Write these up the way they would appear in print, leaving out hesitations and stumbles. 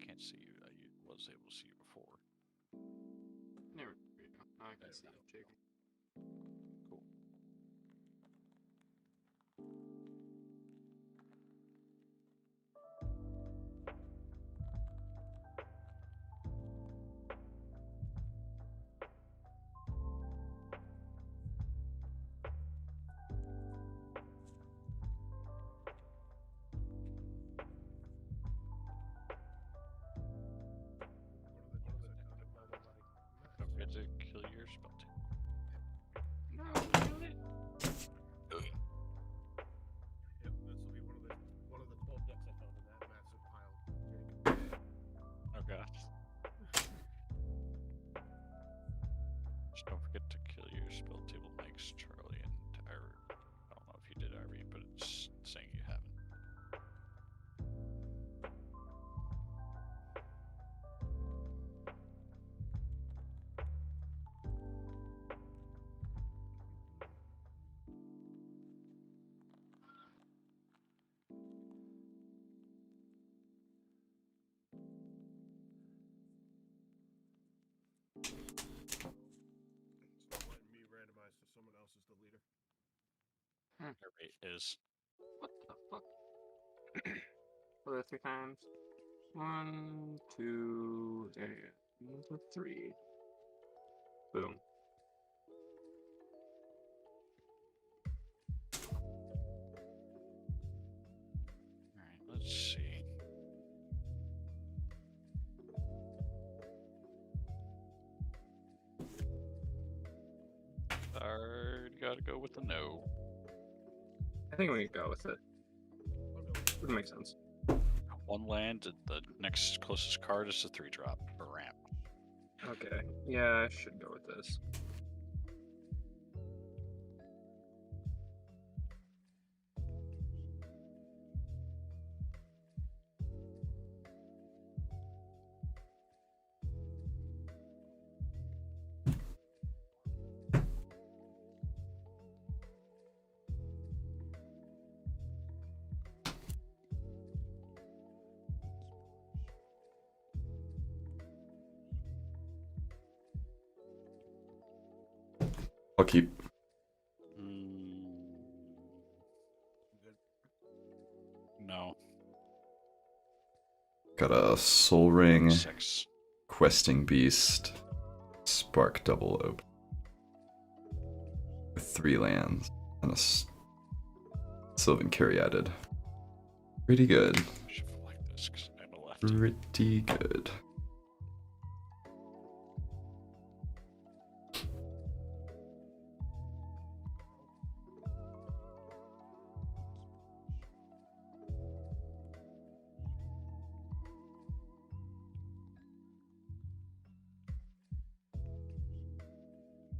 can't see you. I was able to see you before. There we go. I can see it, Jake. Cool. Don't forget to kill your spell table. No, kill it. Yep, this will be one of the 12 decks I found in that massive pile. Oh god. Just don't forget to kill your spell table makes Charlie and I don't know if you did Ivy, but it's saying you haven't. It's not letting me randomize so someone else is the leader. Everybody is. What the fuck? Well, there 3 times. 1, 2, and 3. Boom. Alright, let's see. Gotta go with the no. I think we can go with it. Would make sense. One land, and the next closest card is a 3-drop or ramp. Okay. Yeah, I should go with this. I'll keep. Good. No. Got a Soul Ring, 6. Questing Beast, Spark Double Open. With 3 lands and a Sylvan Caryatid. Pretty good. Shuffle like this because I'm a left. Pretty good.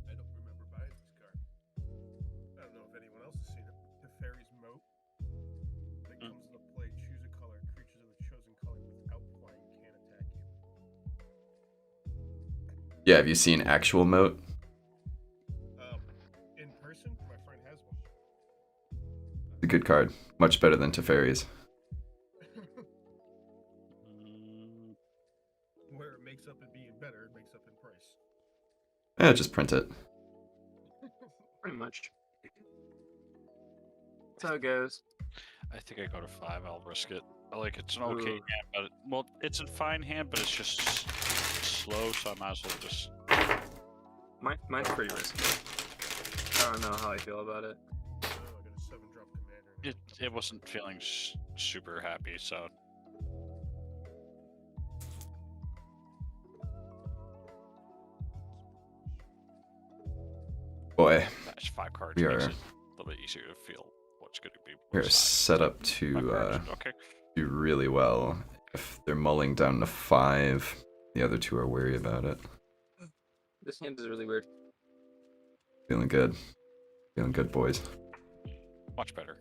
I don't remember buying this card. I don't know if anyone else has seen it. Teferi's Moat. That comes into play, choose a color. Creatures of the chosen color without flying can attack you. Yeah, have you seen actual Moat? In person, my friend has one. It's a good card. Much better than Teferi's. Where it makes up in being better, it makes up in price. Yeah, just print it. Pretty much. That's how it goes. I think I go to 5. I'll risk it. It's an okay Ooh. hand, but well, it's a fine hand, but it's just slow, so I might as well just. Mine's pretty risky. I don't know how I feel about it. I got a 7-drop commander. It wasn't feeling super happy, so. Boy, That's 5 cards. We Makes are- it a little bit easier to feel what's going to be. we're what's not. set up 5 to cards, okay. do really well. If they're mulling down to 5, the other 2 are wary about it. This hand is really weird. Feeling good. Feeling good, boys. Much better.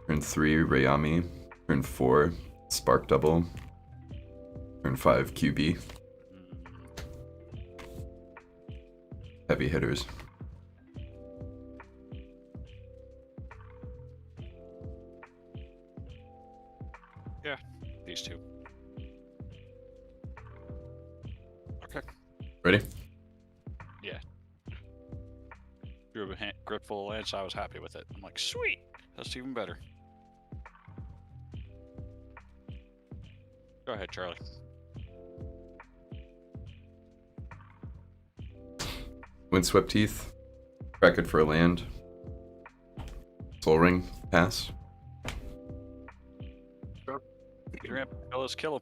Turn 3, Rayami. Turn 4, Spark Double. Turn 5, QB. Heavy hitters. Ready? Yeah. Drew a grip full of lands, so I was happy with it. I'm like, sweet! That's even better. Go ahead, Charlie. Windswept Teeth. Crack it for a land. Soul Ring. Pass. Sure. Let's kill him.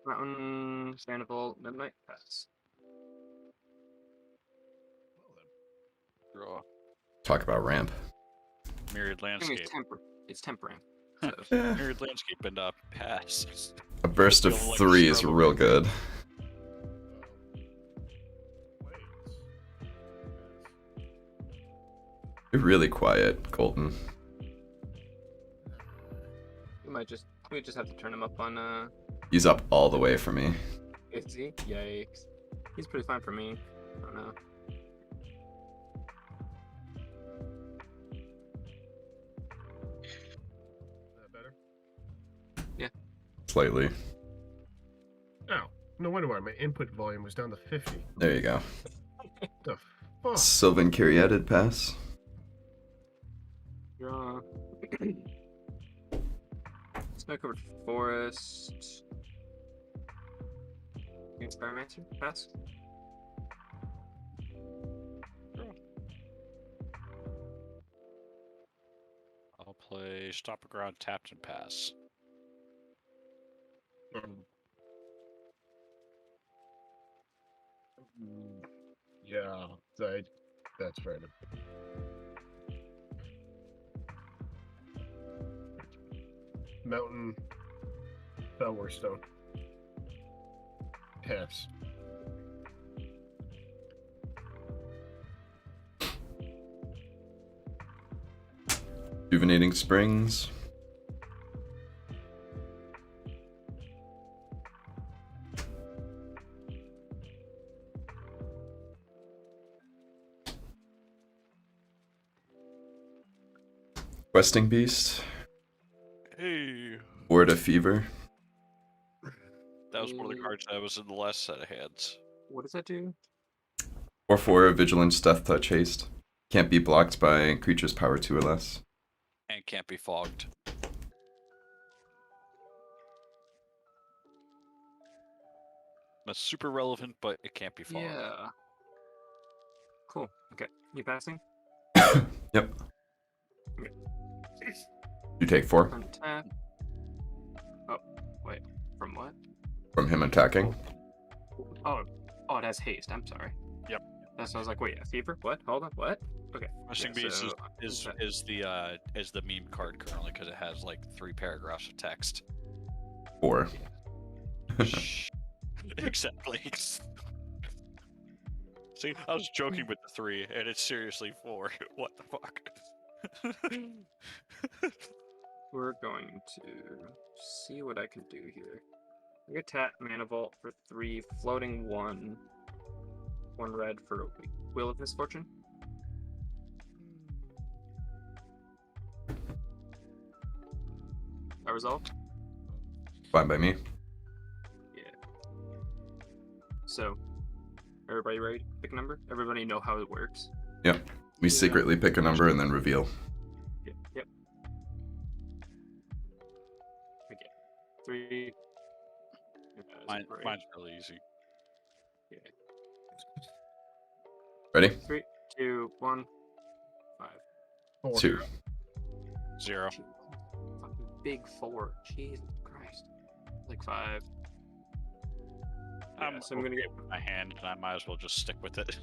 Mountain, Sandoval, Midnight, pass. Well then. Draw. Talk about ramp. Mirrored I think landscape. it's temperament. So. Mirrored landscape and pass. A burst of Feel like 3 is struggle. real good. Plays. You're really quiet, Colton. We just have to turn him up on He's up all the way for me. is he? Yikes. He's pretty fine for me. I don't know. Is that better? Slightly. Oh, no wonder why my input volume was down to 50. There you go. The fuck? Sylvan Caryatid. Pass. Draw. Snow covered forest. Experimentor, pass. I'll play Stop a Ground, Tapped and Pass. Yeah, that's fair enough. Mountain, Belware Stone. Pass. Rejuvenating Springs. Questing Beast. Hey! Ward of Fever. That was one of the cards that was in the last set of hands. What does that do? 4/4 Vigilance, Death Touch, Haste. Can't be blocked by creatures power 2 or less. And can't be fogged. That's super relevant, but it can't be fogged. Yeah. Cool. Okay. You passing? Yep. You take 4 Untap. Oh, wait. From what? from him attacking. Oh, it has haste. I'm sorry. Yep. That's why I was like, wait, a fever? What? Hold on. What? Okay. Questing Yeah, Beast so, is the meme card currently because it has like 3 paragraphs of text. 4. Exactly. See, I was joking with the 3, and it's seriously 4. What the fuck? We're going to see what I can do here. I get tap mana vault for 3, floating 1, 1 red for Wheel of Misfortune. I resolve. Fine by me. Yeah. So, everybody ready to pick a number? Everybody know how it works? Yep. We secretly pick a number and then reveal. Yep. Okay. 3. Mine's really easy. Yeah. Ready? 3, 2, 1, 5. 4. 2. 0. Fucking big 4. Jesus Christ. Like 5. Yeah, so I'm gonna get. My hand, and I might as well just stick with it.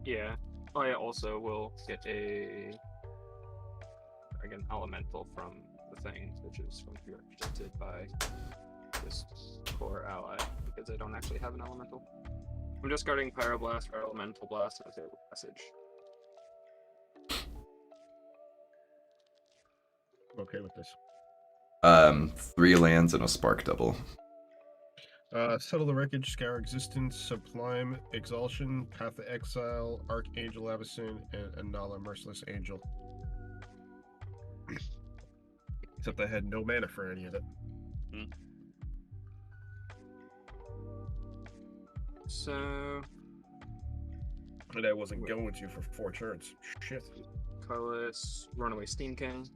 Yeah. I also will get an elemental from the thing, which is going to be represented by this core ally, because I don't actually have an elemental. I'm just guarding Pyroblast or Elemental Blast as a message. I'm okay with this. 3 lands and a Spark Double. Settle the Wreckage, Scour Existence, Sublime, Exaltation, Path of Exile, Archangel Avacyn, and Anala Merciless Angel. Except I had no mana for any of it. So And I wasn't going to for 4 turns. Shit. colorless, runaway Steam King.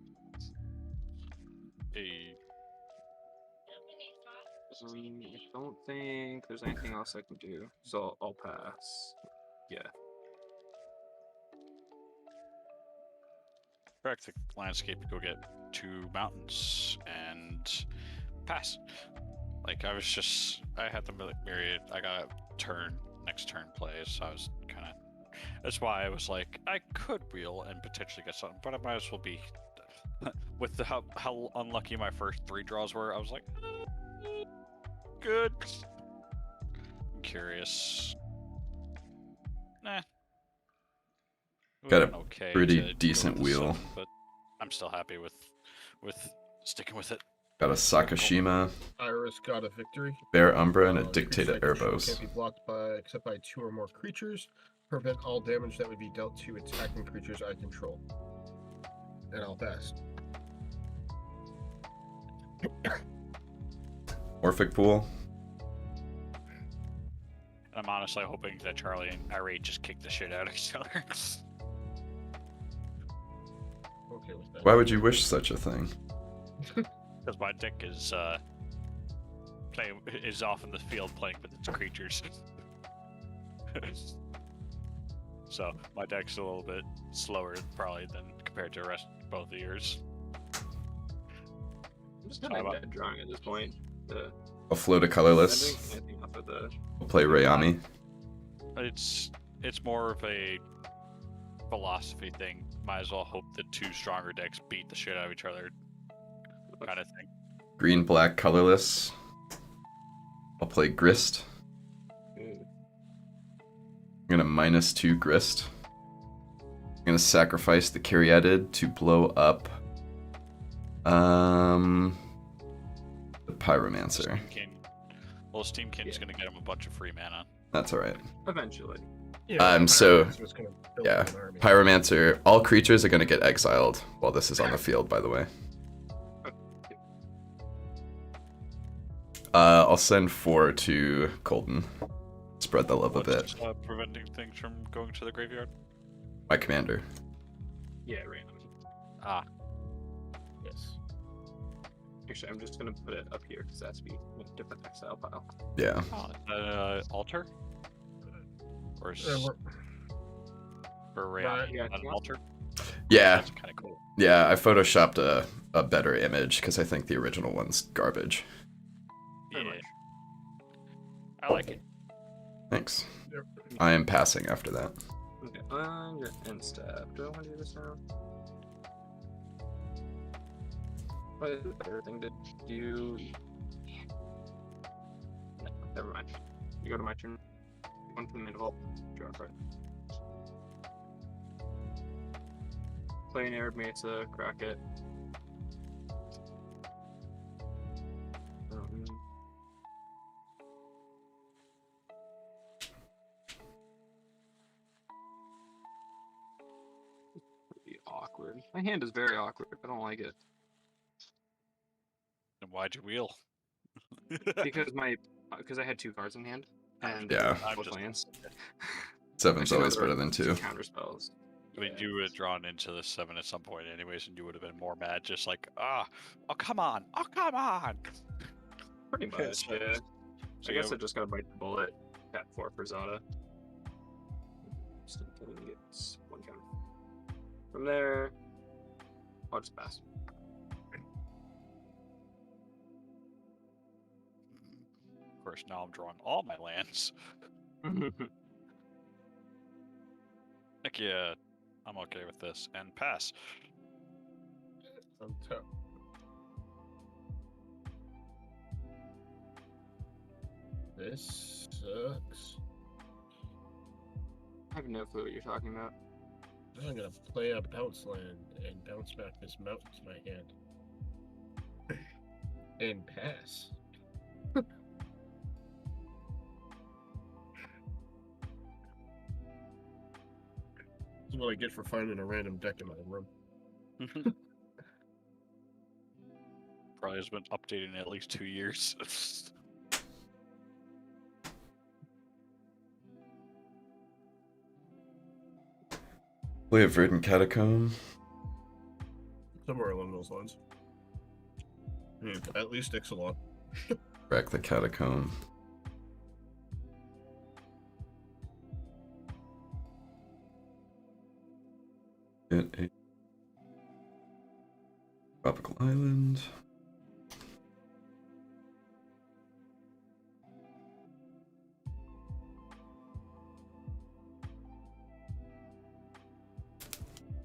Hey, I don't think there's anything else I can do, so I'll pass. Yeah. correct the landscape to go get 2 mountains and pass. Like I had the myriad. I got a next turn plays. So I was kind of. That's why I was like, I could wheel and potentially get something, but I might as well be. With how unlucky my first 3 draws were, I was like, good. I'm curious. Nah. It Got a would've been okay pretty to go decent with the wheel. 7, but I'm still happy with sticking with it. Got a Sakashima, Iris got a victory. Bear Umbra, and a Creature Dictated that control Erebos. can't be blocked except by 2 or more creatures. Prevent all damage that would be dealt to attacking creatures I control. And I'll pass. Orphic Pool. I'm honestly hoping that Charlie and Irate just kick the shit out of each other. Okay with that. Why would you wish such a thing? Because my deck is off in the field playing with its creatures. So my deck's a little bit slower probably than compared to the rest both of yours. I'm just kind of dead drawing at this point. I'll float a I colorless. think anything off of the I'll play Rayami. It's more of a philosophy thing. Might as well hope that 2 stronger decks beat the shit out of each other, kind of thing. Green, black, colorless. I'll play Grist. Ooh. I'm gonna -2 Grist. I'm gonna sacrifice the Caryatid to blow up the Pyromancer. Steam King's Yeah. gonna get him a bunch of free mana. That's alright. Eventually. So, Pyromancer was gonna build yeah, an army. Pyromancer, all creatures are gonna get exiled while this is on the field, by the way. I'll send 4 to Colton. Spread the love a bit. What's preventing things from going to the graveyard? My commander. Yeah, random. Ah, Yes. Actually, I'm just gonna put it up here because that's be in a different exile pile. Yeah. altar? Or We're- for Rayami, yeah, an yeah. altar? Yeah. That's kind of cool. Yeah, I photoshopped a better image because I think the original one's garbage. Pretty Yeah, much. I like it. Thanks. Yep. I am passing after that. Okay, on your end step. Do I want to do this now? What is the better thing to do? No, never mind. You go to my turn. One from the main vault. Draw a card. Play an Arab Mesa, crack it. Pretty awkward. My hand is very awkward. I don't like it. Then why'd you wheel? Because I had 2 cards in hand. And Yeah. I'm both just- lands. 7's Actually, no, always there were better than 2. Counter spells. I mean, you would have drawn into the 7 at some point anyways, and you would have been more mad, just like, oh, come on, oh, come on. Pretty much, so- yeah. So I guess yeah, I just gotta bite the bullet. Cat 4 for Zada. Just until he gets 1 counter. From there, I'll just pass. Of course, now I'm drawing all my lands. Heck yeah, I'm okay with this. And pass. On top. This sucks. I have no clue what you're talking about. I'm gonna play a bounce land and bounce back this mountain to my hand. And pass. This is what I get for finding a random deck in my room. Probably has been updated in at least 2 years. Play a Verdant Catacomb. Somewhere along those lines. Yeah, at least Ixalan. Wreck the Catacomb. Get a tropical island.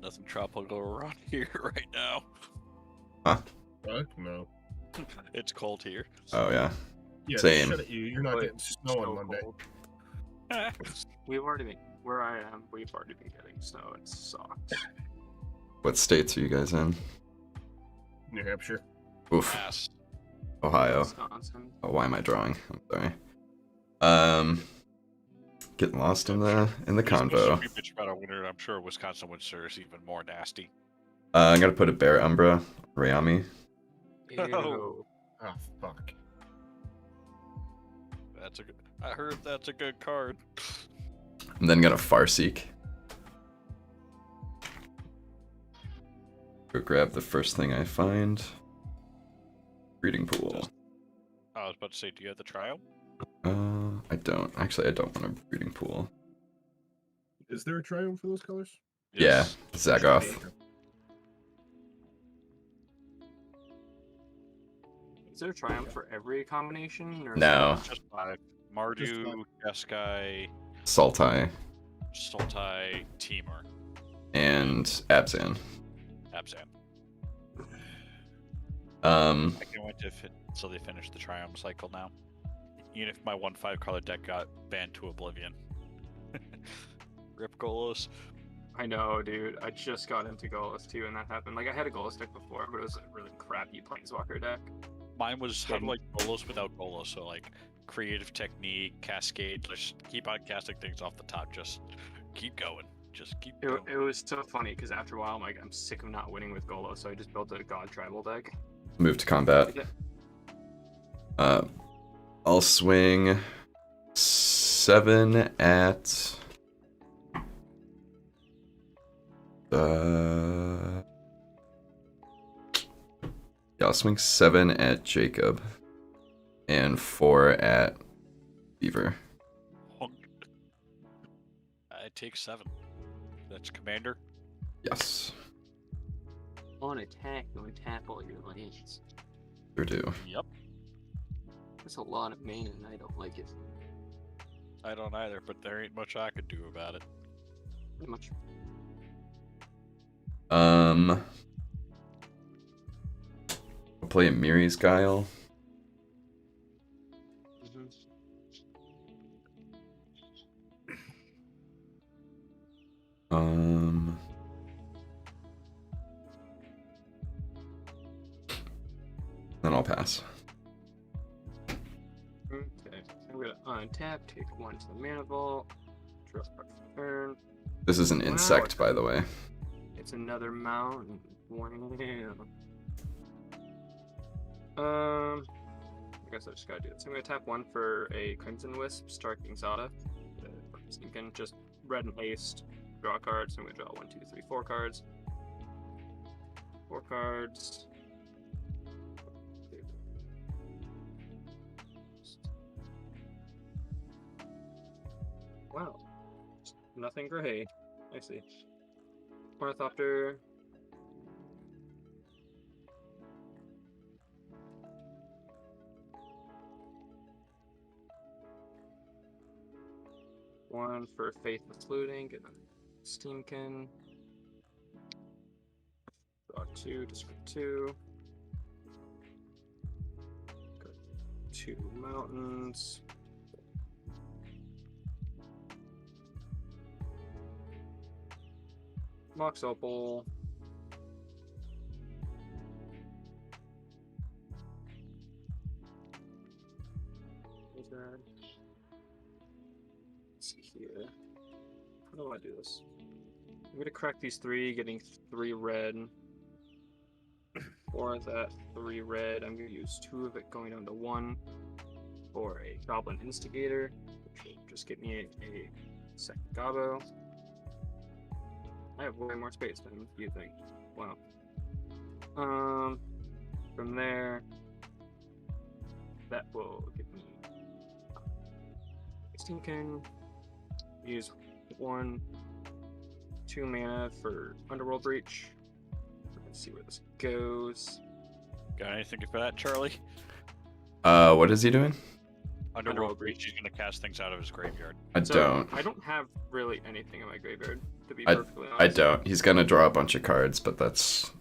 Nothing tropical around here right now. Fuck no. It's cold here. Oh yeah. Yeah, Same. shut it, you. You're not But getting snow on so Monday. cold. We've already been where I am. We've already been getting snow. It sucks. What states are you guys in? New Hampshire. Oof. Pass. Ohio. Wisconsin. Oh, why am I drawing? I'm sorry. Getting lost in the convo. We bitch about our winter. I'm sure Wisconsin winter is even more nasty. I'm gonna put a Bear Umbra, Rayami. Ew. Oh, fuck. That's a good. I heard that's a good card. I'm then gonna Farseek. Go grab the first thing I find. Breeding pool. I was about to say, do you have the trial? I don't. Actually, I don't want a breeding pool. Is there a triumph for those colors? Yeah, Zagoth. Is there a triumph for every combination? Or No. Just 5. Mardu, Jeskai, Sultai, Sultai, Temur, and Abzan. Abzan. I can't wait till they finish the Triumph cycle now. Even if my 1/5 color deck got banned to oblivion. Rip Golos. I know, dude. I just got into Golos too, and that happened. Like, I had a Golos deck before, but it was a really crappy Planeswalker deck. Mine was how to like Golos without Golos, so like creative technique, cascade, just keep on casting things off the top, just keep going. Just keep going. It was so funny because after a while, I'm like, I'm sick of not winning with Golos, so I just built a God Tribal deck. Move to combat. I'll swing 7 at yeah, I'll swing 7 at Jacob and 4 at Beaver. I take 7. That's commander. Yes, On attack, you tap all your lands. sure do. Yep. That's a lot of mana, and I don't like it. I don't either, but there ain't much I could do about it. Not much. I'll play a Miri's Guile. Then I'll pass. Okay, I'm gonna untap, take 1 to the mana vault, draw a turn. This is an Wow. insect, by the way. It's another mountain. Wow. I guess I just gotta do this. I'm gonna tap 1 for a Crimson Wisp, Starking Zada. So you can just red and haste, draw cards. I'm gonna draw 1, 2, 3, 4 cards. 4 cards. Wow. Nothing great. I see. Ornithopter. One for Faithless Looting, get a Steamkin. Draw 2, discard 2. Got 2 mountains. Mox Opal. Let's see here. How do I do this? I'm gonna crack these 3, getting 3 red. 4 of that, 3 red. I'm gonna use 2 of it going down to 1 for a Goblin Instigator, which will just get me a second Gobbo. I have way more space than you think. Wow. From there, that will give me 16 can use 1, 2 mana for Underworld Breach. Let's see where this goes. Got anything for that, Charlie? What is he doing? Underworld Breach. He's gonna cast things out of his graveyard. I don't. I don't have really anything in my graveyard, to be I- perfectly honest. I don't. He's gonna draw a bunch of cards, but that's...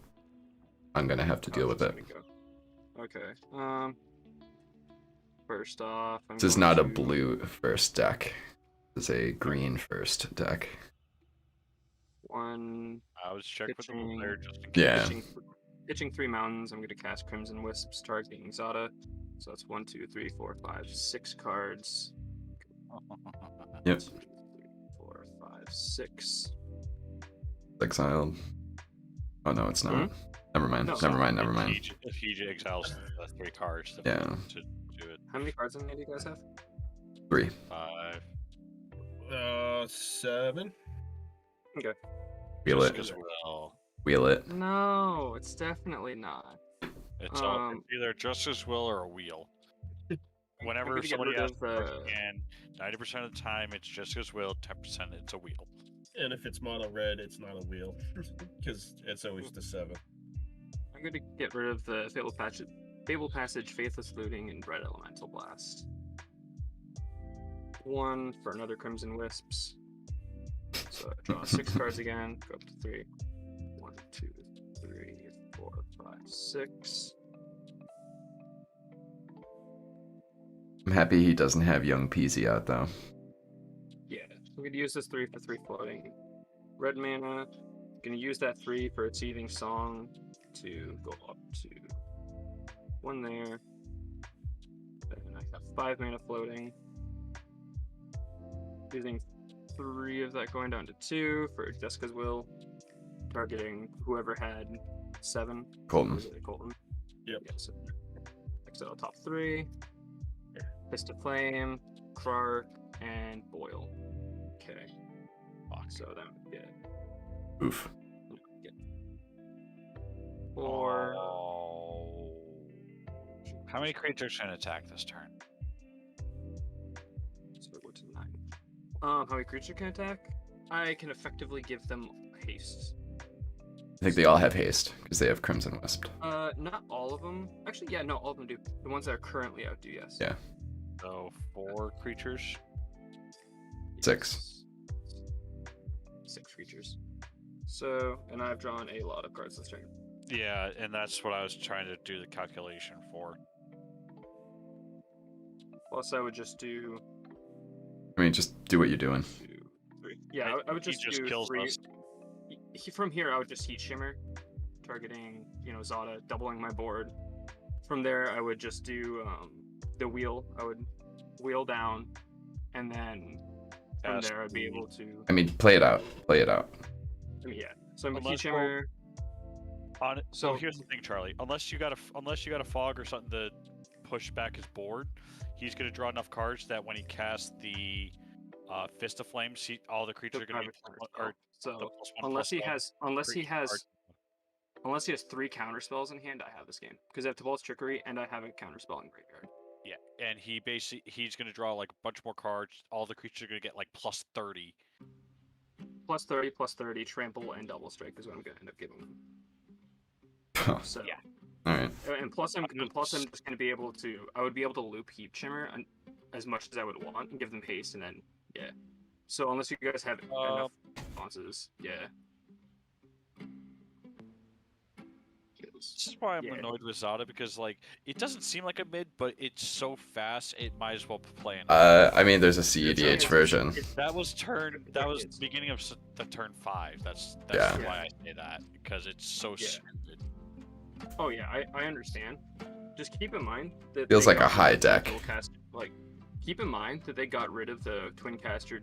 I'm gonna have to deal with it. Okay. First off, This is not a blue first deck. This is a green first deck. One. I was checking with the blue player just in case. Yeah. Pitching 3 mountains. I'm going to cast Crimson Wisps, targeting Zada. So that's 1, 2, 3, 4, 5, 6 cards. Yep. 2, 3, 4, 5, 6. Exiled. Oh no, it's not. Hmm? Never mind. No. Never mind. Never mind. If he exiles the 3 cards to, Yeah. to do it. How many cards in hand do you guys have? 3. 5. 7. Wheel Just it. as well. Wheel it. No, it's definitely not. It's either Justice Will or a wheel. Whenever gonna get somebody rid asks of, and 90% of the time it's Justice Will, 10% it's a wheel. And if it's mono red, it's not a wheel. Because it's always the 7. I'm going to get rid of the Fable Passage, Faithless Looting, and Red Elemental Blast. 1 for another Crimson Wisps. So I draw 6 cards again, go up to 3. 1, 2, 3, 4, 5, 6. I'm happy he doesn't have Young Peasy out though. Yeah, I'm going to use this 3 for 3 floating. Red mana. Going to use that 3 for its Seething Song to go up to 1 there. Then I have 5 mana floating. Using 3 of that going down to 2 for Jessica's Will. Targeting whoever had 7. Colton. Was it Colton? Yep. Yeah, so exile top 3. Fist of Flame, Krark, and Boyle. Okay. So then we get Oof. 4. Oh. How many creatures can attack this turn? So we go to 9. How many creatures can attack? I can effectively give them haste. I think they all have haste because they have Crimson Wisp. Not all of them. Actually, yeah, no, all of them do. The ones that are currently out do, yes. Yeah. So 4 creatures. 6. 6 creatures. So, and I've drawn a lot of cards this turn. Yeah, and that's what I was trying to do the calculation for. Plus, I would just do I mean, just do what you're doing. 2, 3. Yeah, I would He just just do kills 3. us. From here, I would just Heat Shimmer, targeting, Zada, doubling my board. From there, I would just do the wheel. I would wheel down, and then from Cast there, I'd be the- able to. I mean, play it out. Play it out. Yeah. So I'm a Heat Unless Shimmer. So So- here's the thing, Charlie. Unless you got a fog or something to push back his board, he's gonna draw enough cards that when he casts the Fist of Flames, all the creatures are gonna be So the +1, unless he +1 has creature 3 counter spells in hand, I have this game because I have Tibalt's Trickery and I have a counter spell in graveyard. Yeah, and he's gonna draw like a bunch more cards. All the creatures are gonna get like +30. +30, trample, and double strike is what I'm gonna end up giving him. So Yeah. All right. and plus I'm just gonna be able to. I would be able to loop Heat Shimmer as much as I would want and give them haste, and then yeah. So unless you guys have enough responses, yeah. This is why I'm Yeah. annoyed with Zada because like it doesn't seem like a mid, but it's so fast it might as well play in. I mean, there's a CEDH version. That was It's- beginning of the turn 5. That's Yeah. why I say that because it's so Yeah. stupid. Oh yeah, I understand. Just keep in mind that Feels they like a got high rid of the deck. dual cast. Like, keep in mind that they got rid of the twin caster,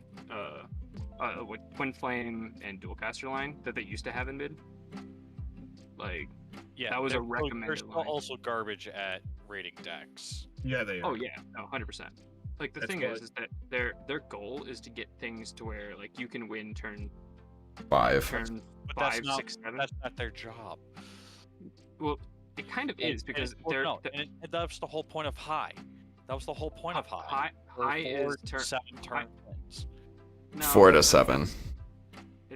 twin flame and dual caster line that they used to have in mid. Like, Yeah, That was a they're recommended still line. also garbage at rating decks. Yeah, they are. oh yeah, no, 100%. Like the That's thing why- is that their goal is to get things to where like you can win turn 5. turn But 5, that's not 6, 7. that's not their job. Well, it kind of is because well, they're no, and that's the whole point of high. That was the whole point of high. high is turn 7 turn wins. no, 4 to that's- 7.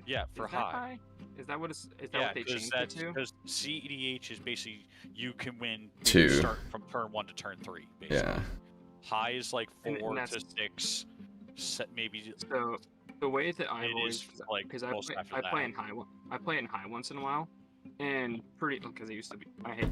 Yeah, for is that high. Is that what it's? Is that Yeah, what they because changed it to? because CEDH is basically you can win 2. start from turn 1 to turn 3. Basically. Yeah. High is like And 4 to that's- 6, maybe. So the way that I've It always, is, like, because most after I play that. in high, I play in high once in a while, and pretty because I used to be. I hate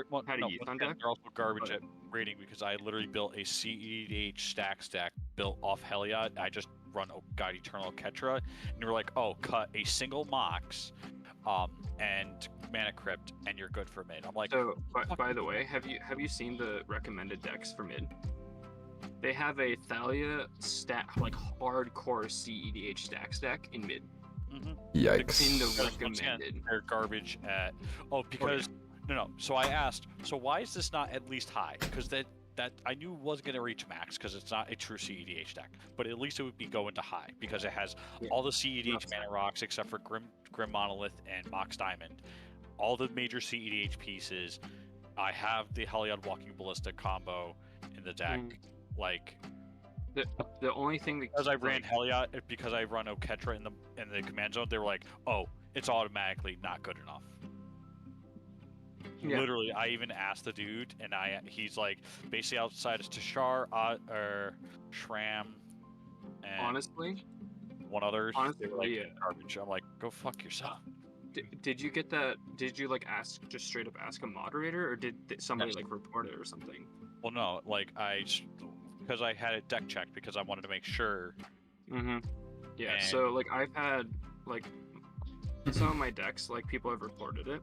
Well, How to no, use once on again, deck, they're also garbage but- at rating because I literally built a CEDH stack built off Heliod. I just run God Eternal Ketra, and you were like, oh, cut a single Mox, and Mana Crypt, and you're good for mid. I'm like, So, by the way, have you seen the recommended decks for mid? They have a Thalia like hardcore CEDH stacks deck in mid. Yikes. In the because once again, recommended. they're garbage at. Oh, because no. So I asked. So why is this not at least high? Because that I knew wasn't going to reach max because it's not a true CEDH deck. But at least it would be going to high because it has all the CEDH mana rocks except for Grim Monolith and Mox Diamond. All the major CEDH pieces. I have the Heliod Walking Ballista combo in the deck. Like the only thing that because I ran Heliod, because I run Oketra in the command zone, they were like, "Oh, it's automatically not good enough." Yeah. Literally, I even asked the dude, and he's like, basically outside is Tashar, or Shram, and honestly, one other. They were like yeah. garbage. I'm like, go fuck yourself. Did you get that? Did you like just straight up ask a moderator, or did somebody Yes. like report it or something? Well, no, like because I had it deck checked because I wanted to make sure. Mm-hmm. Yeah. And- So like I've had like some of my decks, like people have reported it,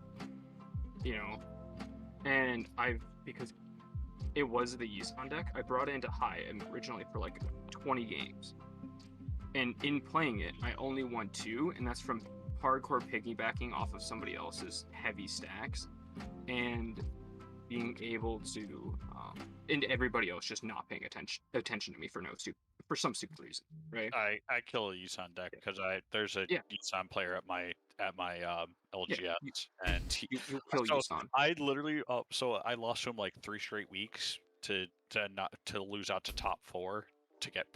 you know, and because it was the Yisan deck, I brought it into high originally for like 20 games, and in playing it, I only won 2, and that's from hardcore piggybacking off of somebody else's heavy stacks, and being able to, and everybody else just not paying attention to me for some stupid reason, right? I kill a Yisan deck because there's a Yisan player at my LGS, and You kill so Yisan. I literally so I lost to him like 3 straight weeks to lose out to top 4 to get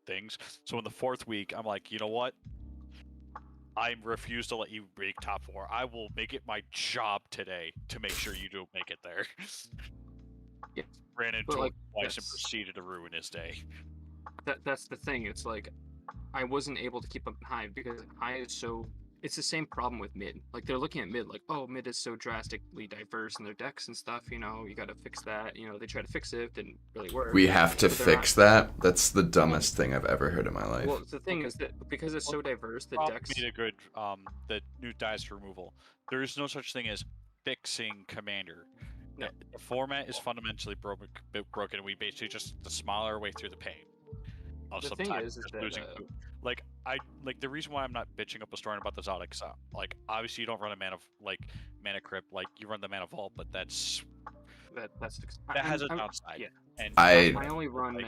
things. So in the 4th week, I'm like, you know what? I refuse to let you break top 4. I will make it my job today to make sure you don't make it there. Yeah. Ran into like, him twice and that's- proceeded to ruin his day. That's the thing. It's like I wasn't able to keep up high because high is so. It's the same problem with mid. Like they're looking at mid, like, oh, mid is so drastically diverse in their decks and stuff. You know, you got to fix that. You know, they try to fix it, didn't really work. We have to But they're fix that? That's the dumbest thing I've ever heard in my life. Well, the thing is that because it's so diverse, the Rob decks. made a good the new dice removal. There is no such thing as fixing commander. No. The format is fundamentally broken. We basically just the smaller way through the pain. Of The thing sometimes is just that, losing food. Like the reason why I'm not bitching up a story about the Zodiacs, like obviously you don't run a mana crypt, like you run the mana vault, but that has a downside. Yeah. And I only run like,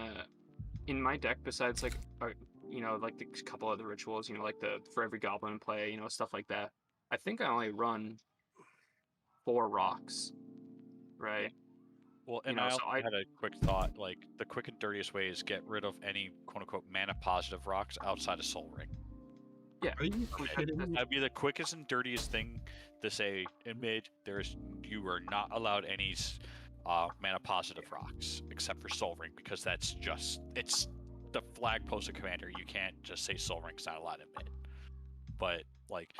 in my deck besides like you know, like the couple other rituals, you know, like the for every goblin play, you know, stuff like that. I think I only run 4 rocks, right? well, and you know, I so also had a quick thought. Like the quick and dirtiest way is get rid of any quote unquote mana positive rocks outside of Soul Ring. Yeah, Are you kidding me? That'd be the quickest and dirtiest thing to say in mid. You are not allowed any mana positive rocks except for Soul Ring because it's the flag posted commander. You can't just say Soul Ring's not allowed in mid. But like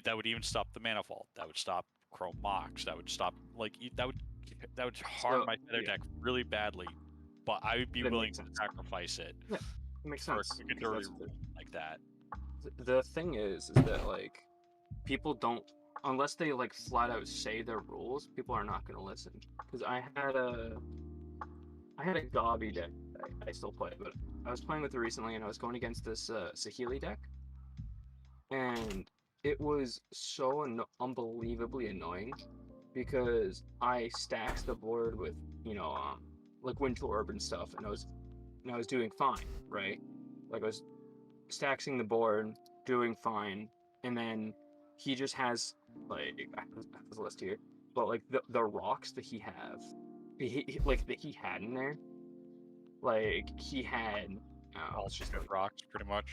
that would even stop the mana vault. That would stop Chrome Mox. That would stop that would harm my feather deck really badly. But I would be That willing makes to sense. sacrifice it It makes for a sense. quick and because dirty that's rule like that. the thing is that like people don't, unless they like flat out say their rules, people are not going to listen. Because I had a Gobby deck I still play, but I was playing with it recently, and I was going against this Sahili deck, and it was so unbelievably annoying because I stacked the board with, you know, like Winter Orb and stuff, and I was doing fine, right? Like I was stacking the board, doing fine, and then he just has like I have this list here, but like the rocks that he had in there, like he had All let's just different rocks, pretty much.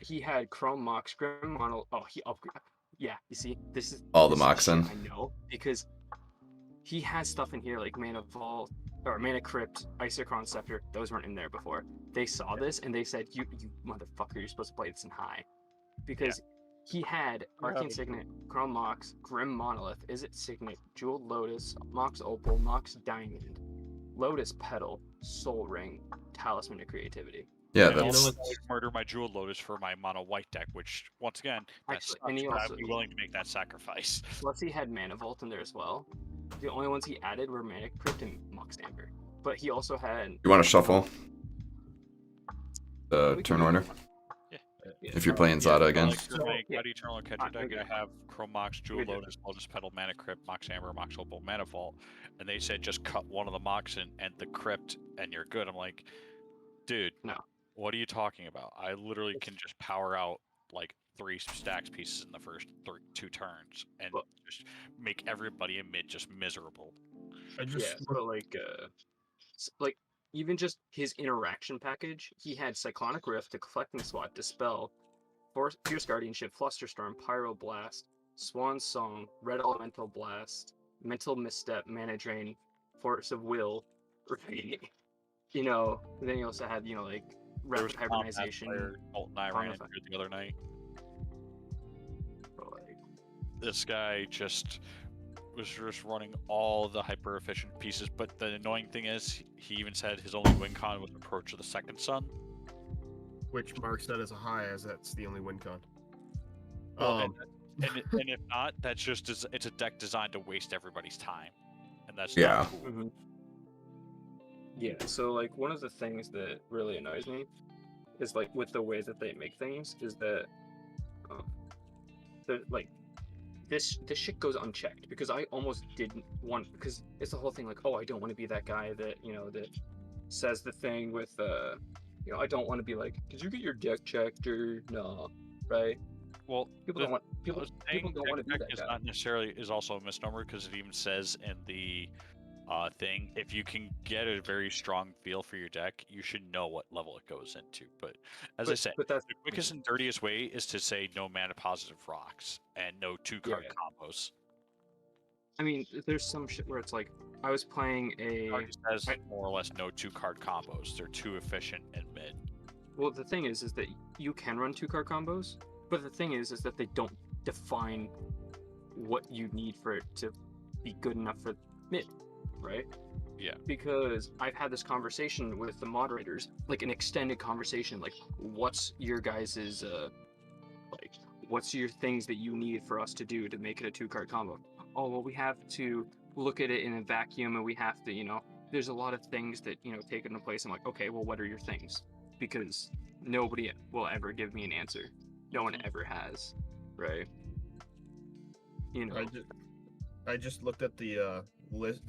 he had Chrome Mox, Grim Mono. Oh, he upgraded. Yeah, you see, this is All the this is shit Moxen. I know because he has stuff in here like Mana Vault or Mana Crypt, Isochron Scepter. Those weren't in there before. They saw this and they said, "You motherfucker, you're supposed to play this in high," because he had Arcane Signet, Chrome Mox, Grim Monolith, Izzet Signet, Jeweled Lotus, Mox Opal, Mox Diamond, Lotus Petal, Soul Ring, Talisman of Creativity. Yeah, And that's also murder my Jeweled Lotus for my mono white deck, which once again, that's Actually, and he but also- I'd be willing to make that sacrifice. Plus, he had Mana Vault in there as well. The only ones he added were Mana Crypt and Mox Amber. But he also had. you want to shuffle the We can turn do order that. Yeah. if you're playing Zada again. Like for my Yeah. Cloud Eternal Catcher deck, okay. I have Chrome Mox, Jewel We do. Lotus, Lotus Petal, Mana Crypt, Mox Amber, Mox Opal, Mana Vault, and they said just cut one of the Mox and the Crypt, and you're good. I'm like, dude, No. What are you talking about? I literally can just power out like 3 stacks pieces in the first 2 turns and Well- just make everybody in mid just miserable. I just Yeah, but like even just his interaction package, he had Cyclonic Rift, Deflecting Swat, Dispel, Fierce Guardianship, Flusterstorm, Pyroblast, Swan Song, Red Elemental Blast, Mental Misstep, Mana Drain, Force of Will, right? You know, then he also had, you know, like There was Rapid a combat Hibernization. player, Bolt and I ran Combat into it the other night. But, like, This guy just was just running all the hyper efficient pieces, but the annoying thing is he even said his only win con was Approach of the Second Sun. which marks that as a high, as that's the only win con. Well, and if not, that's just it's a deck designed to waste everybody's time, and that's Yeah. not cool. mhm. Yeah, so like one of the things that really annoys me is like with the way that they make things is that like this shit goes unchecked because I almost didn't want because it's the whole thing like, oh, I don't want to be that guy that, you know, that says the thing with you know, I don't want to be like, did you get your deck checked or no, right? Well, People don't want people saying don't want to be deck that is guy. not necessarily is also a misnomer because it even says in the thing, if you can get a very strong feel for your deck, you should know what level it goes into. But as I said, but that's the quickest and dirtiest way is to say no mana positive rocks and no 2-card Yeah. combos. I mean, there's some shit where it's like I was playing It already says I- more or less no 2-card combos. They're too efficient and mid. well, the thing is that you can run 2-card combos, but the thing is that they don't define what you need for it to be good enough for mid, right? Yeah. Because I've had this conversation with the moderators, like an extended conversation, like what's your guys's like what's your things that you need for us to do to make it a 2-card combo? Oh, well, we have to look at it in a vacuum and we have to, you know, there's a lot of things that, you know, take into place. I'm like, okay, well, what are your things? Because nobody will ever give me an answer. No one ever has, right? You know, I just looked at the list,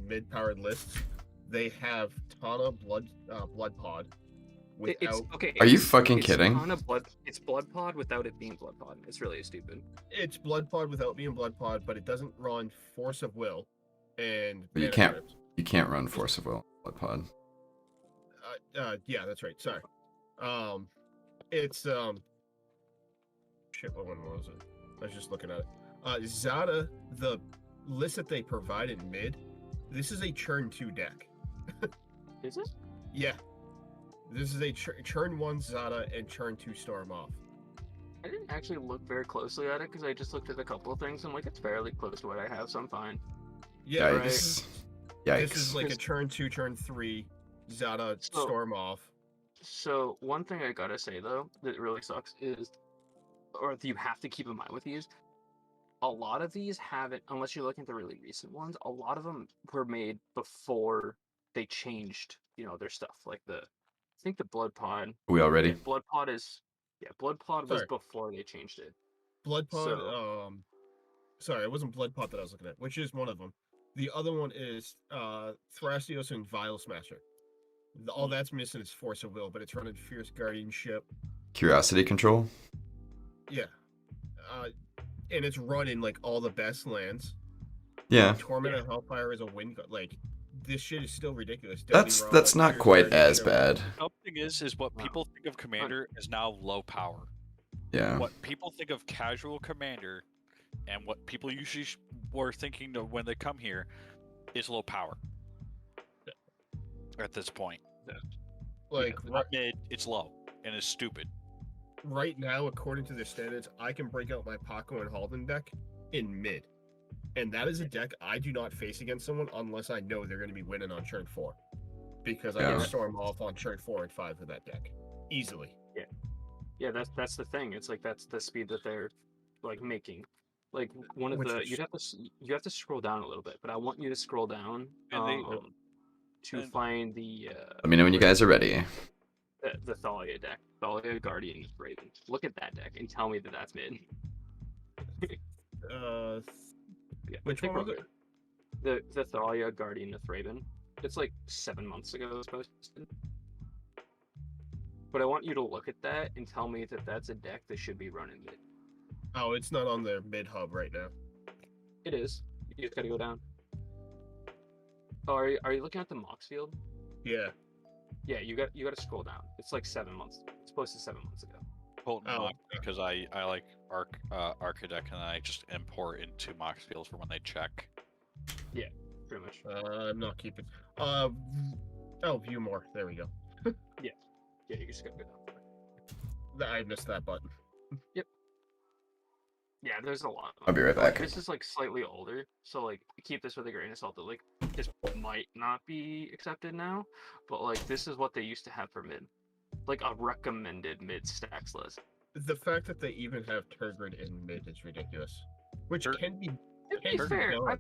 mid-powered lists. They have Tana Blood Pod without. it's okay. Are you it's- fucking it's kidding? It's Blood Pod without it being Blood Pod. It's really stupid. It's Blood Pod without being Blood Pod, but it doesn't run Force of Will, and But you Mana can't- Crypt. You can't run Force of Will Blood Pod. Yeah, that's right. Sorry. It's shit. What one was it? I was just looking at it. Zada, the list that they provide in mid, this is a churn 2 deck. Is it? Yeah, this is a churn 1 Zada and churn 2 Storm off. I didn't actually look very closely at it because I just looked at a couple of things. I'm like, it's fairly close to what I have, so I'm fine. Yeah, right. Yikes. this is Yikes. like a churn 2, churn 3 Zada So- Storm off. So one thing I gotta say though that really sucks is, or that you have to keep in mind with these, a lot of these haven't, unless you're looking at the really recent ones. A lot of them were made before they changed, you know, their stuff. Like I think the Blood Pod. Are we all ready? Blood Pod is, yeah, Blood Pod was Sorry. before they changed it. Blood Pod. So- Sorry, it wasn't Blood Pod that I was looking at, which is one of them. The other one is Thrasios and Vile Smasher. All that's missing is Force of Will, but it's running Fierce Guardianship. Curiosity control. Yeah. And it's running like all the best lands. Yeah, Torment and Hellfire is a win. Like this shit is still ridiculous. that's not quite as bad. Something is what Wow. people think of commander is now low power. Yeah. What people think of casual commander, and what people usually were thinking of when they come here, is low power. At this point, Like not mid, it's low and it's stupid. right now, according to the standards, I can break out my Paco and Halden deck in mid. And that is a deck I do not face against someone unless I know they're going to be winning on turn 4. Because I Yeah. can storm off on turn 4 and 5 with that deck. Easily. Yeah, that's the thing. It's like that's the speed that they're like making. Like one of Which the is- you have to scroll down a little bit, but I want you to scroll down And to and- find the Let me know when you guys are ready. the Thalia deck, Thalia Guardian Raven. Look at that deck and tell me that that's mid. Yeah, Which take one was over. The Thalia Guardian of Thraben. It's like 7 months ago it was posted. But I want you to look at that and tell me that that's a deck that should be running mid. Oh, it's not on their mid hub right now. It is. You just gotta go down. Oh, are you looking at the Mox field? Yeah. Yeah, you gotta scroll down. It's like 7 months. It's posted 7 months ago. Potent Oh. Mox, because I like Archidec and I just import into Mox fields for when they check. Pretty much. I'm not keeping. View more. There we go. Yeah, you just gotta go down. I missed that button. Yeah, there's a lot. I'll be right Like, back. this is like slightly older, so like keep this with a grain of salt. That like this might not be accepted now, but like this is what they used to have for mid, like a recommended mid stacks list. The fact that they even have Turgid in mid is ridiculous. Which Tur- can be. To be Turgid fair, don't.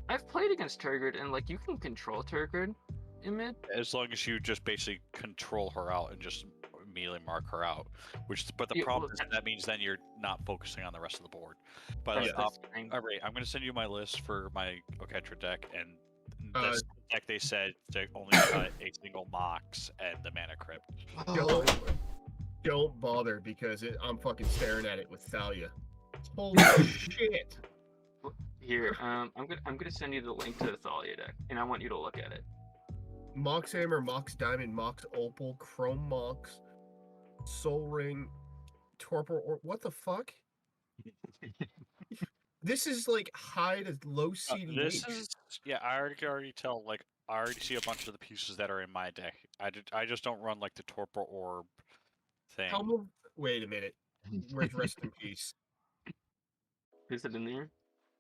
I've played against Turgid and like you can control Turgid in mid. As long as you just basically control her out and just immediately mark her out. But the Yeah, problem well, is that means then you're not focusing on the rest of the board. But That's like, the thing. all right, I'm going to send you my list for my Oketra deck, and Uh, this deck they said to only cut a single Mox and the Mana Crypt. Don't bother because I'm fucking staring at it with Thalia. Holy shit! Here, I'm gonna send you the link to the Thalia deck, and I want you to look at it. Mox Hammer, Mox Diamond, Mox Opal, Chrome Mox, Soul Ring, Torpor, or what the fuck? This is like high to low CDH. This is I already tell, like, I already see a bunch of the pieces that are in my deck. I just don't run like the Torpor Orb thing. Wait a minute. Where's Rest in Peace? Is it in there?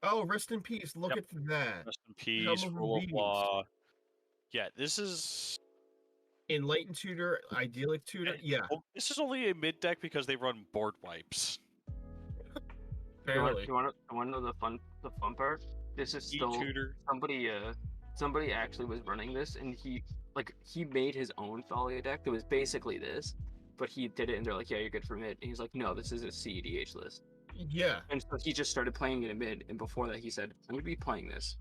Oh, Rest in Peace. Look Yep. at that. Rest in Peace, Helm of Rule of Obedience. Law. Yeah, this is. Enlightened Tutor, Idyllic Tutor. Yeah, Well, this is only a mid deck because they run board wipes. barely. You want to know the fun part? This is still E-Tutor. somebody actually was running this, and he made his own Thalia deck that was basically this, but he did it, and they're like, yeah, you're good for mid, and he's like, no, this is a CEDH list, Yeah. and so he just started playing it in mid, and before that he said, I'm gonna be playing this.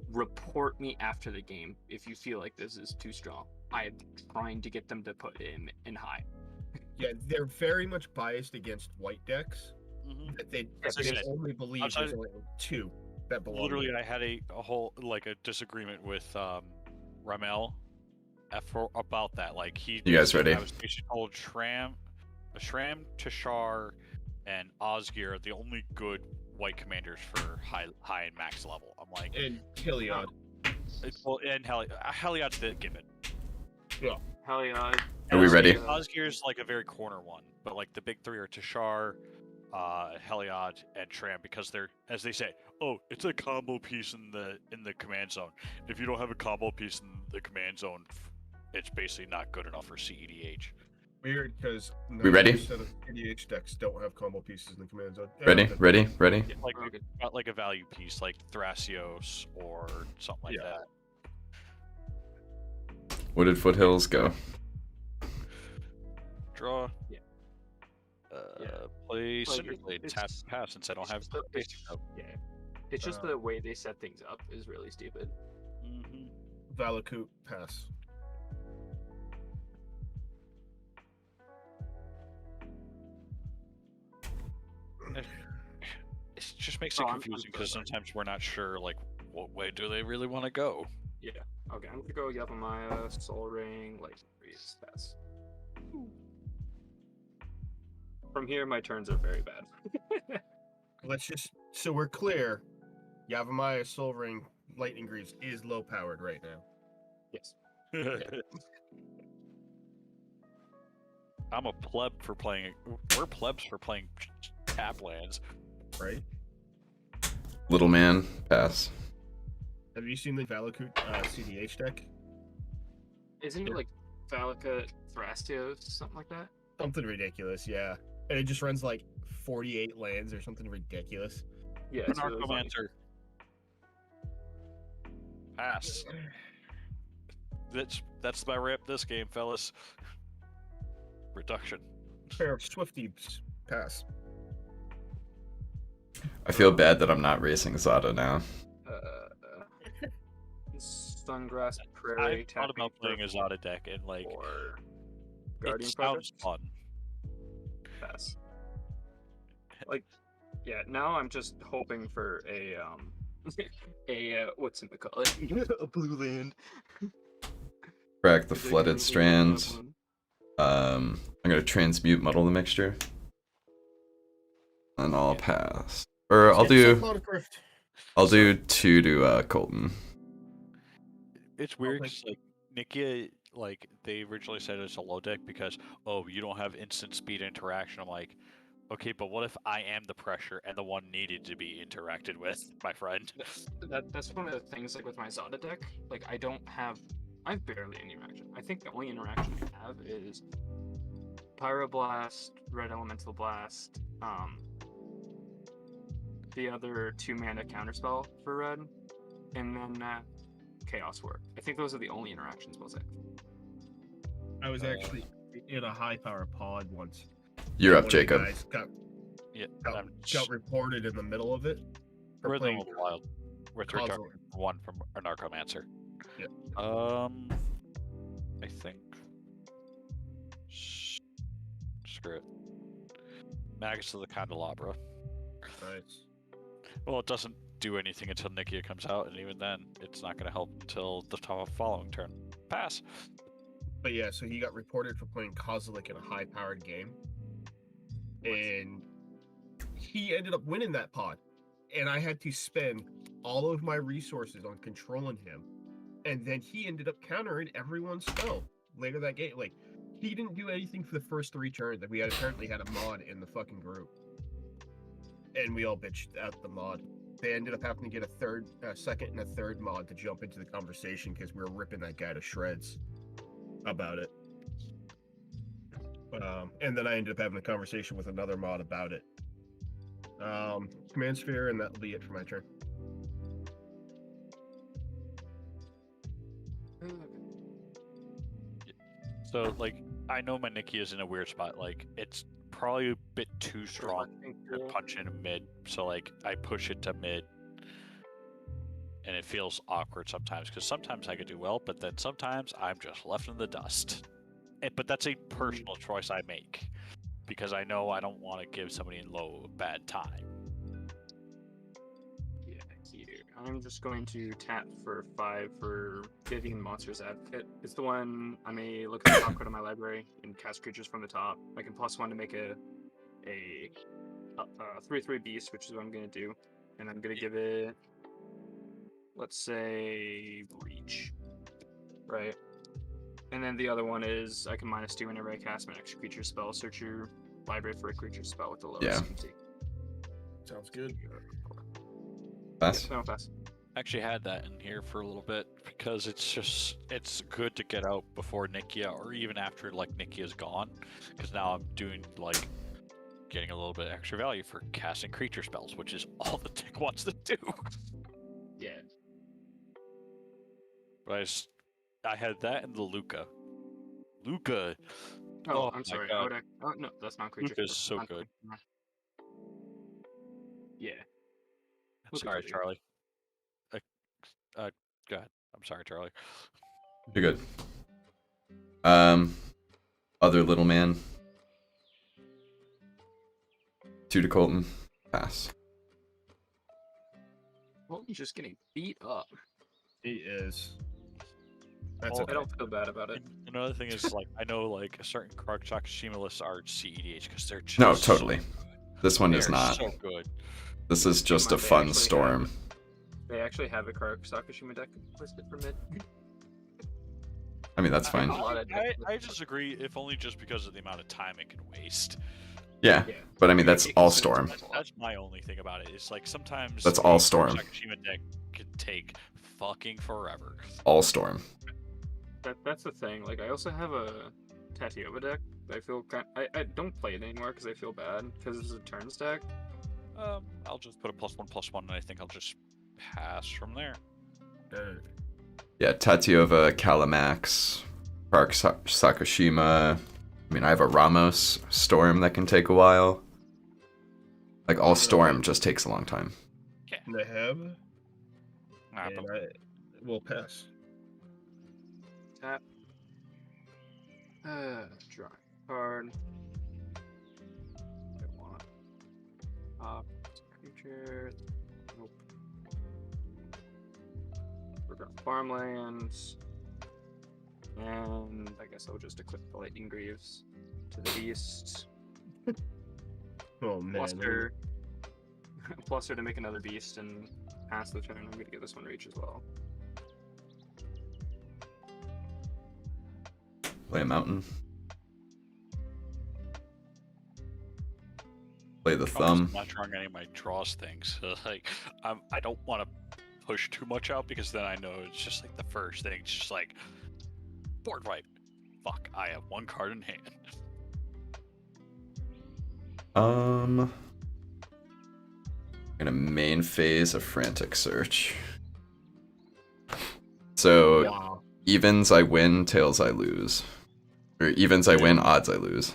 Report me after the game if you feel like this is too strong. I'm trying to get them to put it in high. Yeah, they're very much biased against white decks. Mhm. That they As I said, only believe outside- there's only 2 that belong. Literally, I had a whole a disagreement with Ramel about that. Like he. You guys ready? I was basically told Shram, Tashar, and Osgir are the only good white commanders for high and max level. I'm like, And Heliod. well, and Heliod's the given. Hell yeah. Are we ready? Osgir's like a very corner one, but like the big 3 are Tashar, Heliod, and Shram because they're, as they say, oh, it's a combo piece in the command zone. If you don't have a combo piece in the command zone, it's basically not good enough for CEDH. Weird, because We ready? of EDH decks don't have combo pieces in the command zone. Ready? Yeah, Ready? Yeah, like Okay. not like a value piece like Thrasios or something like Yeah. that. What did Foothills go? Draw. Yeah. Play Like, Cinderblade, it's- tap pass since I don't have. Yeah. It's just the way they set things up is really stupid. Mm-hmm. Valakut, pass. It just makes it I'm confusing because sorry. sometimes we're not sure, like, what way do they really want to go? Yeah. Okay, I'm gonna go Yavimaya, Soul Ring, Lightning Breeze, pass. From here, my turns are very bad. Let's just so we're clear. Yavimaya, Soul Ring, Lightning Greaves is low powered right now. Yes. I'm a pleb for playing. We're plebs for playing tap lands. Right? Little man, pass. Have you seen the Valakut CDH deck? Isn't it like Valakut, Thrastos, something like that? Something ridiculous, yeah. And it just runs like 48 lands or something ridiculous. Yeah, it's really funny. Narcomancer. Pass. That's my rip this game, fellas. Reduction. Pair of Swifties, pass. I feel bad that I'm not racing Zada now. Sungrass Prairie. I thought about playing a Zada deck and like or it Guardian sounds Project. fun. Pass. Like, yeah. Now I'm just hoping for a what's it called? A blue land. Crack the Is it flooded gonna be strand. that one? I'm gonna transmute muddle the mixture. And I'll Yeah. pass. Or I'll Let's get do Cyclonic Rift. 2 to Colton. It's weird think- 'cause, like Nikia, like they originally said it's a low deck because you don't have instant speed interaction. I'm like, okay, but what if I am the pressure and the one needed to be interacted with, my friend? That's one of the things like with my Zada deck. Like I have barely any interaction. I think the only interaction I have is Pyroblast, Red Elemental Blast, the other 2-mana counterspell for red, and then Chaos Warp. I think those are the only interactions we'll say. I was actually in a high power pod once. You're and up, one of the Jacob. guys Yeah, got reported in the middle of it for Rhythm playing of the Wild with Cosmo. return one from a Narcomancer. Yeah. I think. Screw it. Magus of the Candelabra. Nice. Well, it doesn't do anything until Nikia comes out, and even then, it's not going to help until the following turn. Pass. But yeah, so he got reported for playing Kozilek in a high powered game. And he ended up winning that pod. And I had to spend all of my resources on controlling him. And then he ended up countering everyone's spell later that game. Like, he didn't do anything for the first 3 turns. Like, we apparently had a mod in the fucking group. And we all bitched out the mod. They ended up having to get a second and a third mod to jump into the conversation because we were ripping that guy to shreds about it. And then I ended up having a conversation with another mod about it. Command Sphere, and that'll be it for my turn. So, like, I know my Nikia is in a weird spot. Like, it's probably a bit too strong to punch in mid. So, like, I push it to mid. And it feels awkward sometimes, because sometimes I could do well, but then sometimes I'm just left in the dust. But that's a personal choice I make, because I know I don't want to give somebody in low a bad time. Yeah, here. I'm just going to tap for 5 for Vivian Monsters Advocate. It's the one I may look at the top card of my library and cast creatures from the top. I can +1 to make a 3/3 beast, which is what I'm going to do. And I'm going to give it, let's say, reach. Right. And then the other one is I can -2 whenever I cast my extra creature spell. Search your library for a creature spell with the lowest Yeah. CMC. Sounds good. Pass. No, pass. I actually had that in here for a little bit, because it's good to get out before Nikia, or even after, like, Nikia's gone. Because now I'm doing, like, getting a little bit extra value for casting creature spells, which is all the deck wants to do. Yeah. But I had that and the Luca. Luca! Oh, Oh I'm my sorry. God. Oh, no, that's not creature. Luca's That's so not- good. Yeah. I'm Luca's sorry, really good. Charlie. Go ahead. I'm sorry, Charlie. You're good. Other little man. 2 to Colton. Pass. Well, he's just getting beat up. He is. That's Well, okay. I don't feel bad about it. And another thing is, like, I know, like, a certain Kark Sakashima lists are CEDH because they're just No, so totally. good. This one They is are not. so good. This is just a They fun actually storm. They actually have a Kark Sakashima deck listed for mid. I mean, that's I- fine. a lot of decks I listed. disagree, if only just because of the amount of time it can waste. Yeah, Yeah. but I mean, that's You all consider storm. it a lot. That's my only thing about it. It's like sometimes That's a all Kark storm. Sakashima deck can take fucking forever. All storm. That's the thing. Like, I also have a Tatiova deck. I feel I don't play it anymore because I feel bad because it's a turn stack. I'll just put a +1/+1, and I think I'll just pass from there. Yeah, Tatiova, Calamax, Park Sakashima. I mean, I have a Ramos storm that can take a while. Like, all storm just takes a long time. Neheb, Nah, and but I will pass. Tap. Draw a card. I want. Creature. Nope. We're going farmlands. And I guess I'll just equip the Lightning Greaves to the beast. Oh man. Bluster. Bluster to make another beast and pass the turn. I'm gonna give this one reach as well. Play a mountain. Play the I'm thumb. not drawing any of my draws things. Like, I don't want to push too much out because then I know it's just like the first thing. It's just like board wipe. Fuck, I have 1 card in hand. Gonna main phase a frantic search. So Wow. evens I win, tails I lose. Or evens I win, odds I lose.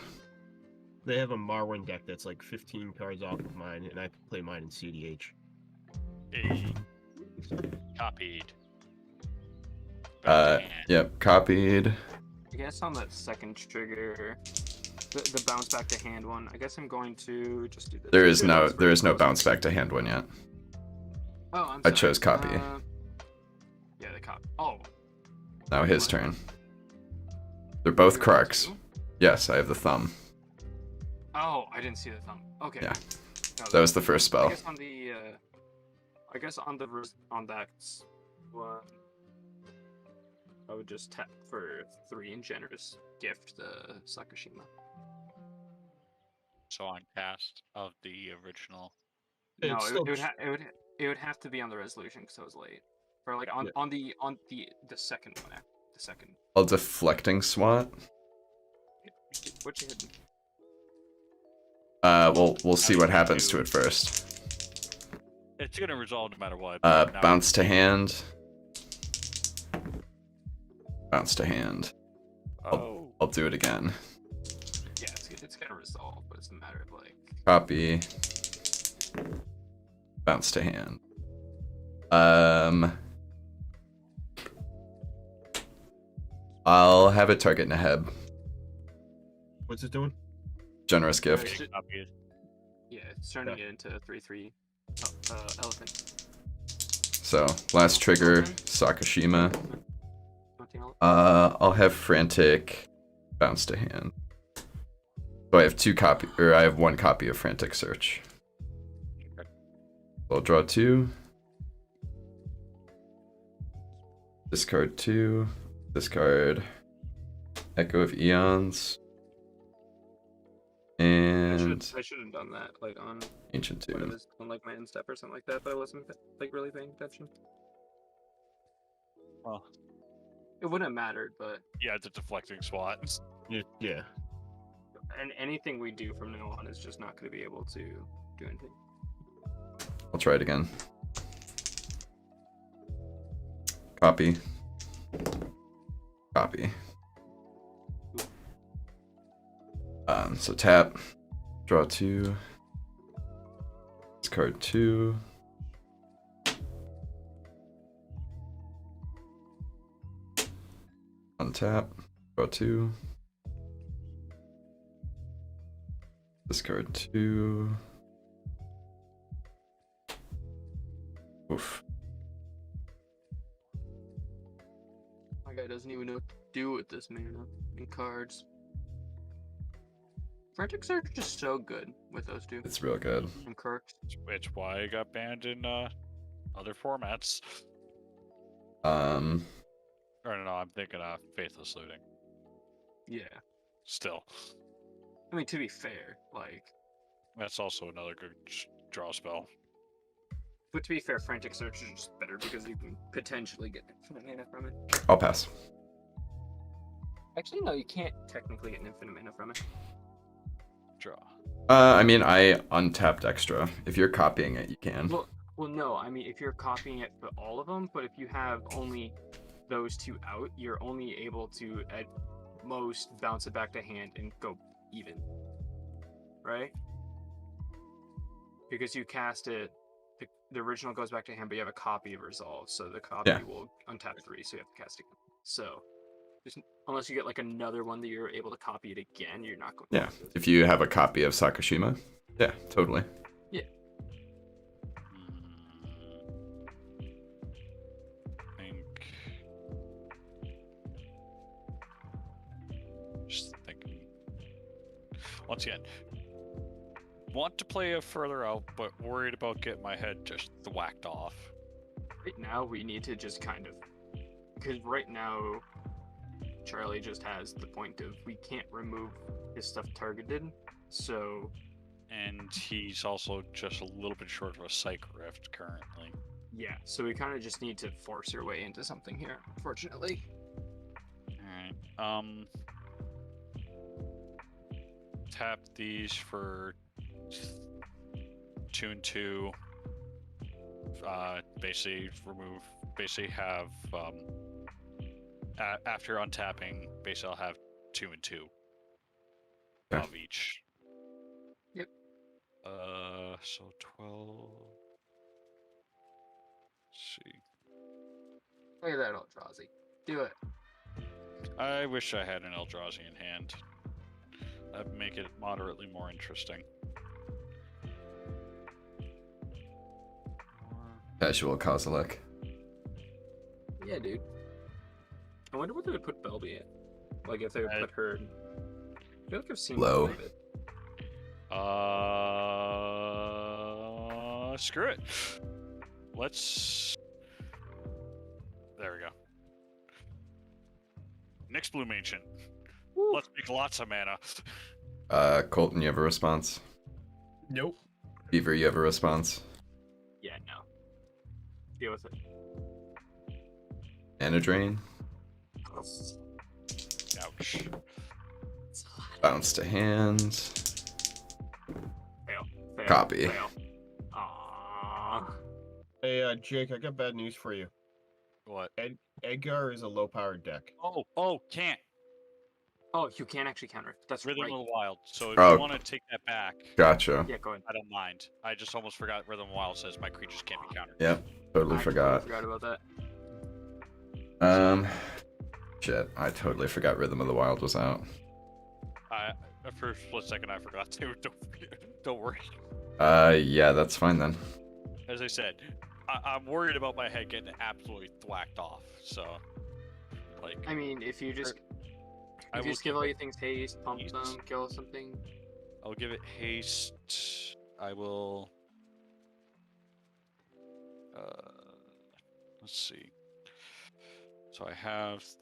They have a Marwyn deck that's like 15 cards off of mine, and I play mine in CDH. A copied. Back to hand. Yep, copied. I guess on that second trigger, the bounce back to hand one, I guess I'm going to just do this. There is no bounce back to hand one yet. Oh, I'm I sorry. chose copy. Yeah, the copy. Oh. Now his turn. They're both You have Karks. two? Yes, I have the thumb. Oh, I didn't see the thumb. Okay. Yeah. No, That was the first I spell. guess on the, on that one, I would just tap for 3 and generous gift the Sakashima. So on cast of the original. No, It's it would have to be on the resolution because I was late. Or like on Yeah. on the second one, the second. I'll deflecting swat. What you hit? We'll see what happens to it first. It's gonna resolve no matter what. Now- Bounce to hand. Bounce to hand. Oh. I'll do it again. Yeah, it's gonna resolve, but it's a matter of like. Copy. Bounce to hand. I'll have it target Neheb. What's it doing? Generous gift. Alright, Copied. Yeah, it's turning it into a 3/3 elephant. So, last trigger, Sakashima. Nothing else? I'll have Frantic bounce to hand. So I have 1 copy of Frantic Search. I'll draw 2. Discard 2. Discard Echo of Eons. And I should have done that like on Ancient when it Tune. was on like my end step or something like that, but I wasn't like really paying attention. Well, It wouldn't have mattered, but yeah, it's a deflecting swat. Yeah. and anything we do from now on is just not going to be able to do anything. I'll try it again. Copy. Copy. So tap, draw 2, discard 2. Untap, draw 2. Discard 2. do with this mana and cards. Frantic Search is just so good with those two. It's real good. And Kirk's. It's why it got banned in other formats. Or no, I'm thinking of Faithless Looting. Yeah. Still, I mean, to be fair, like, that's also another good draw spell. but to be fair, Frantic Search is just better because you can potentially get infinite mana from it. I'll pass. Actually, no, you can't technically get an infinite mana from it. Draw. I mean, I untapped extra. If you're copying it, you can. Well, no, I mean, if you're copying it for all of them, but if you have only those two out, you're only able to, at most, bounce it back to hand and go even. Right? Because you cast it, the original goes back to hand, but you have a copy of Resolve, so the copy will untap 3, so you have to cast it. So, unless you get like another one that you're able to copy it again, you're not going to. Yeah, if you have a copy of Sakashima, yeah, totally. Yeah. Just thinking. Once again, want to play it further out, but worried about getting my head just whacked off. Right now, we need to just kind of, because right now, Charlie just has the point of we can't remove his stuff targeted, so. And he's also just a little bit short of a Psych Rift currently. Yeah, so we kind of just need to force our way into something here, unfortunately. Alright, tap these for 2 and 2. Basically have, after untapping, basically I'll have 2 and 2 of each. Yep. So 12. Let's see. Look at that Eldrazi. Do it. I wish I had an Eldrazi in hand. That'd make it moderately more interesting. Casual Kozilek. Yeah, dude. I wonder what they would put Belby in. Like, if they would put her. I feel like I've seen Low. her a bit. Screw it. Let's. There we go. Next Bloom Ancient. Woo. Let's make lots of mana. Colton, you have a response? Nope. Beaver, you have a response? Yeah, no. Deal with it. Mana Drain? Ouch. It's a lot. Bounce to hand. Fail. Copy. Fail. Aww. Hey, Jake, I got bad news for you. What? Edgar is a low-powered deck. Oh, can't. Oh, you can actually counter it. That's Rhythm right. of the Wild. So if Oh. you want to take that back, Gotcha. Yeah, go ahead. I don't mind. I just almost forgot Rhythm of the Wild says my creatures can't be countered. Yep, totally I forgot. forgot about that. Shit, I totally forgot Rhythm of the Wild was out. For a split second, I forgot to. Don't worry. Yeah, that's fine then. As I said, I'm worried about my head getting absolutely thwacked off. So, like, I mean, if you just I if you will just give give all it your things haste, pump haste. them, kill something. I'll give it haste. I will. Let's see. So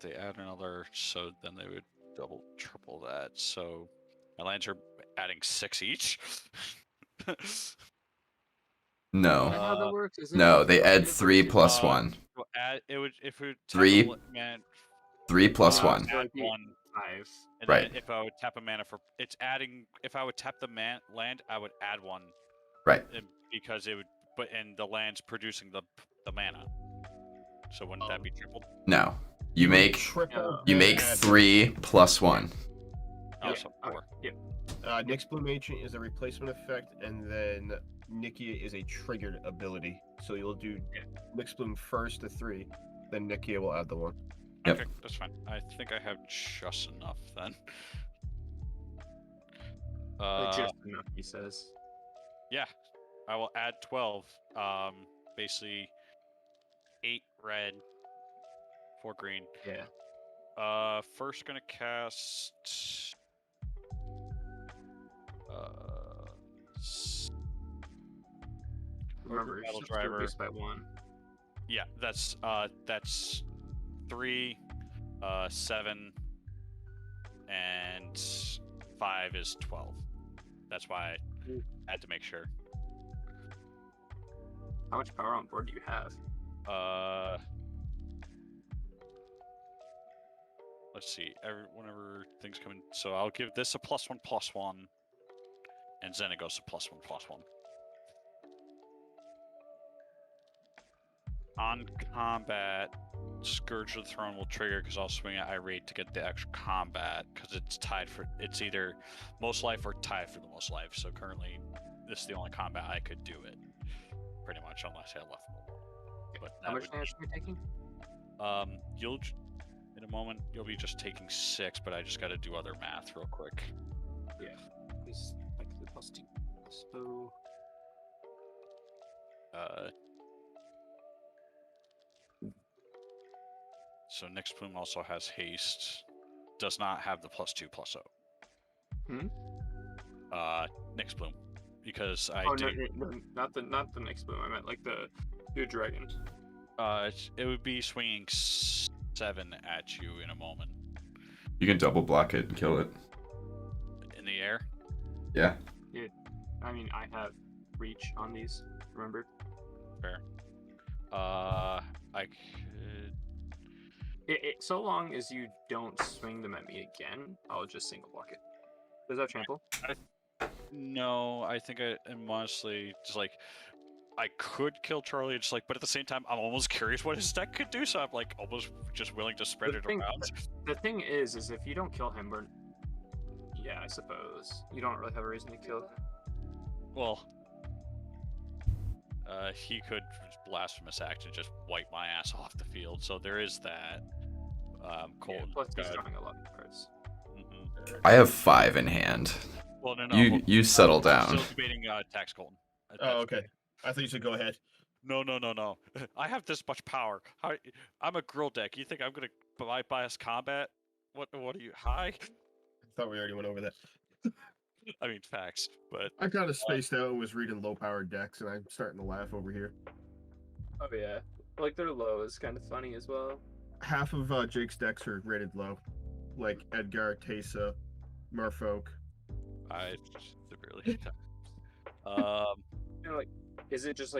they add another, so then they would double, triple that. So my lands are adding 6 each. No. Is that how that works? Is it No, they add five 3 versus- plus 1. Well, it would if it would tap 3 man, 3 plus 1. so add it'd be 1. 5. And Right. then if I would tap a mana for it's adding. If I would tap the land, I would add 1. Right. Because it would, and the land's producing the mana. So wouldn't that be tripled? No. You make Triple. you make 3 plus 1. Oh, Yeah, so okay, 4. Yep. Nyx Bloom Ancient is a replacement effect, and then Nikia is a triggered ability. So you'll do Nyx Bloom first to 3, then Nikia will add the 1. Yep. Okay, that's fine. I think I have just enough then. Just enough, he says. Yeah, I will add 12. Basically 8 red, 4 green. Yeah. First gonna cast. Remember, Battle it's still Driver. reduced by 1. Yeah, that's 3, 7, and 5 is 12. That's why I had to make sure. How much power on board do you have? Let's see. Whenever things come in, so I'll give this a +1/+1, and Xenagos a +1/+1. On combat, Scourge of the Throne will trigger because I'll swing at Irate to get the extra combat because it's tied for. It's either most life or tied for the most life. So currently, this is the only combat I could do it, pretty much, unless I left more. But How much damage are you taking? You'll in a moment you'll be just taking 6, but I just got to do other math real quick. Yeah, it's like the +2. So Nyx Plume also has haste. Does not have the +2/+0. Nyx Plume, because I did. No, not the next boom. I meant like the new dragon. It would be swinging 7 at you in a moment. You can double block it and kill it. In the air? Yeah. I mean, I have reach on these. Remember? Fair. I could. So long as you don't swing them at me again, I'll just single block it. Does that trample? No, I think I'm honestly just like. I could kill Charlie, just like, but at the same time, I'm almost curious what his deck could do, so I'm like almost just willing to spread it around. The thing is if you don't kill him, yeah, I suppose you don't really have a reason to kill him. Well, he could blasphemous act and just wipe my ass off the field, so there is that. Colton. Yeah, plus he's drawing a lot of cards. Mm-hmm. I have 5 in hand. Well, no. You settle down. Still debating tax Colton. Oh, okay. I thought you said go ahead. No. I have this much power. I'm a grill deck. You think I'm gonna bias combat? What are you? Hi. I thought we already went over that. I mean facts, but I kind of spaced out and was reading low-powered decks, and I'm starting to laugh over here. Oh yeah, like their low is kind of funny as well. Half of Jake's decks are rated low, like Edgar, Teysa, Merfolk. I severely. You know, like, is it just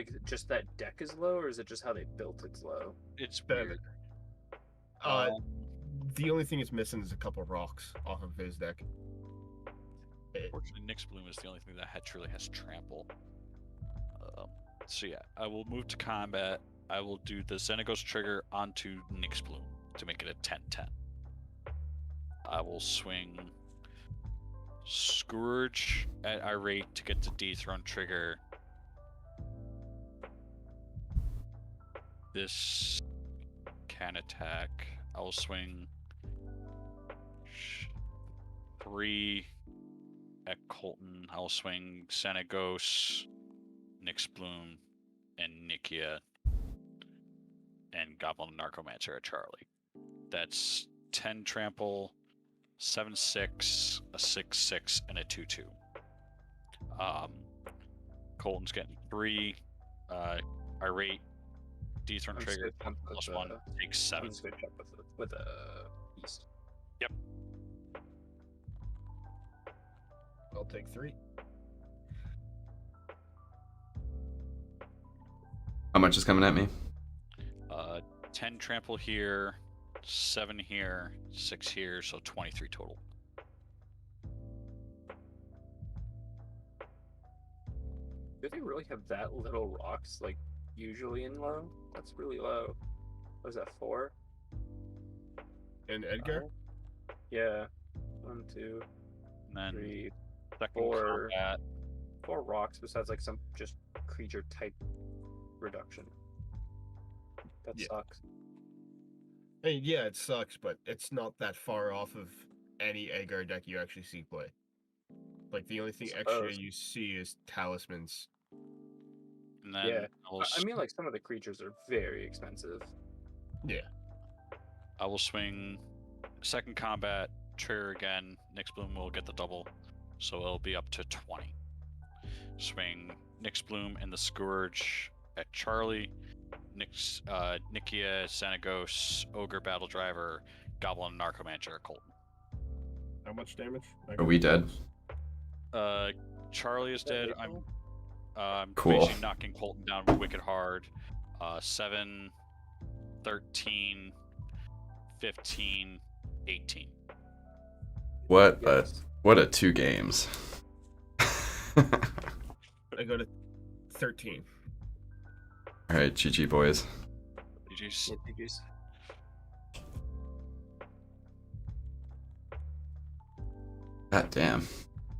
that deck is low, or is it just how they built it's low? It's weird. The only thing it's missing is a couple rocks off of his deck. Unfortunately, Nyx Bloom is the only thing that truly has trample. So yeah, I will move to combat. I will do the Xenagos trigger onto Nyx Bloom to make it a 10/10. I will swing Scourge at Irate to get the dethrone trigger. This can attack. I will swing 3 at Colton. I'll swing Xenagos, Nyx Bloom, and Nikia, and Goblin Narcomancer at Charlie. That's 10 trample, 7/6, a 6/6, and a 2/2. Colton's getting 3. Irate, dethrone trigger, +1, takes 7. I'm just gonna check with the beast. Yep. I'll take 3. How much is coming at me? 10 trample here, 7 here, 6 here, so 23 total. Do they really have that little rocks, like, usually in low? That's really low. What is that, 4? And Edgar? Yeah. 1, 2, And then 3, second 4. combat, 4 rocks besides, like, some just creature type reduction. That Yeah. sucks. I mean, yeah, it sucks, but it's not that far off of any Edgar deck you actually see play. Like, the only thing extra Suppose. you see is talismans. and then Yeah. I will, I mean, like, some of the creatures are very expensive. Yeah. I will swing second combat, trigger again. Nyx Bloom will get the double, so it'll be up to 20. Swing Nyx Bloom and the Scourge at Charlie. Nikia, Xenagos, Ogre Battle Driver, Goblin Narcomancer, Colton. How much damage? Are we dead? Charlie is dead. I'm Cool. basically knocking Colton down wicked hard. 7, 13, 15, 18. What Yes. a 2 games. I go to 13. All right, GG boys. GG's. Yeah, GG's. God damn.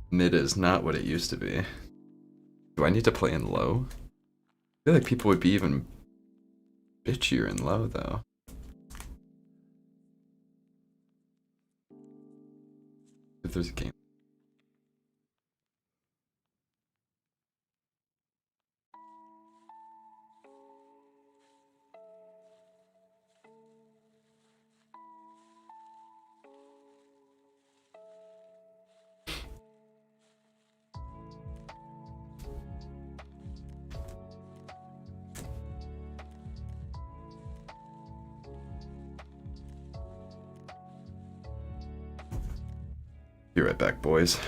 Mid is not what it used to be. Do I need to play in low? I feel like people would be even bitchier in low though. If there's a game. Be right back, boys.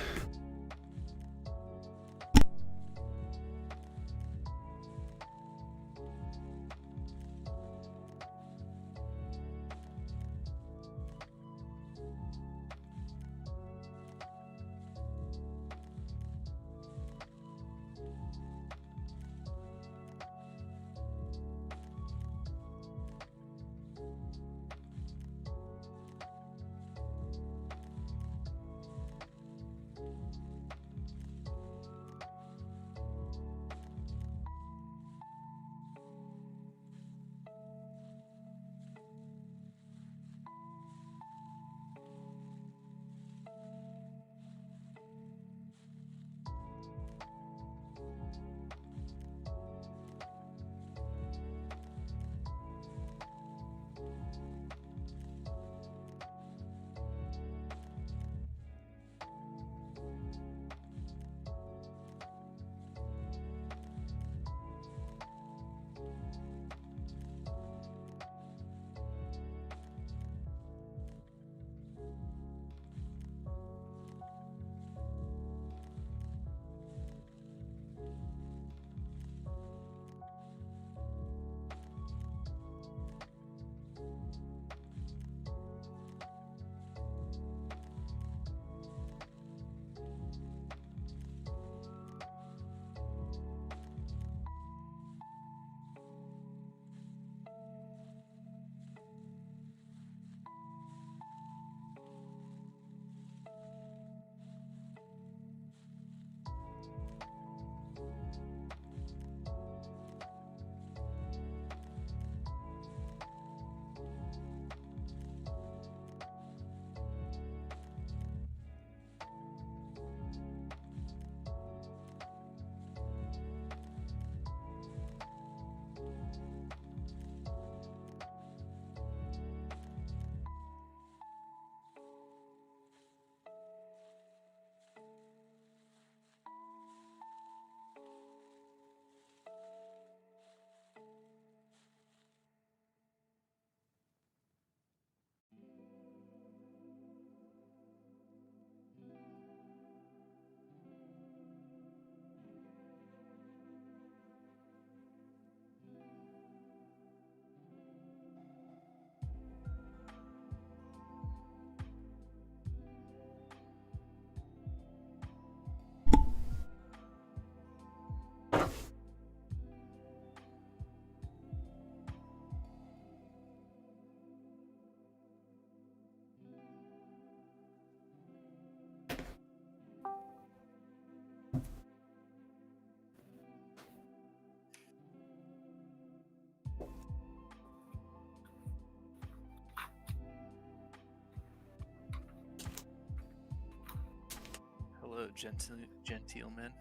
Hello, gentlemen.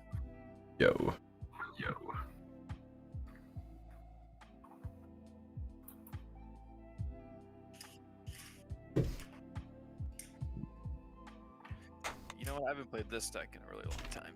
Yo. haven't played this deck in a really long time.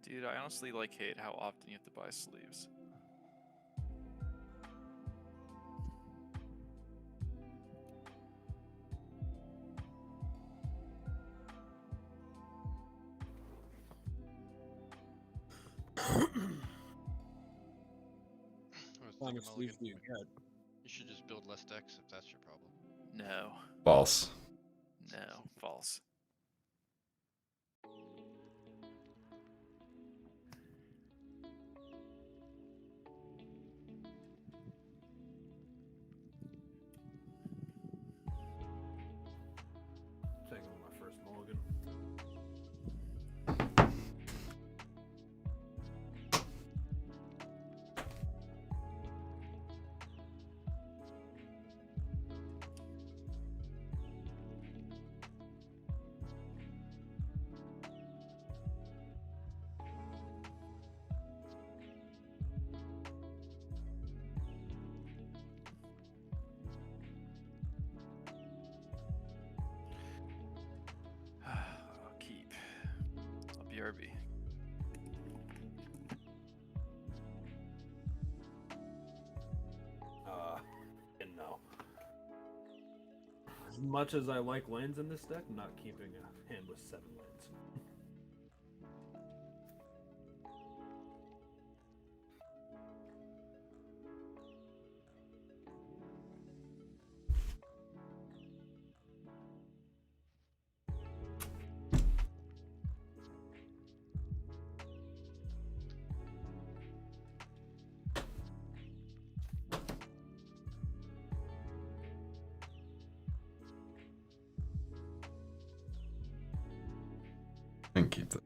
Dude, I honestly hate how often you have to buy sleeves. How much Mulligan. sleeves do you get? You should just build less decks if that's your problem. No, False. no, false. Taking my first mulligan. I'll keep. I'll BRB. And no. As much as I like lands in this deck, I'm not keeping a hand with 7 lands. And keep that.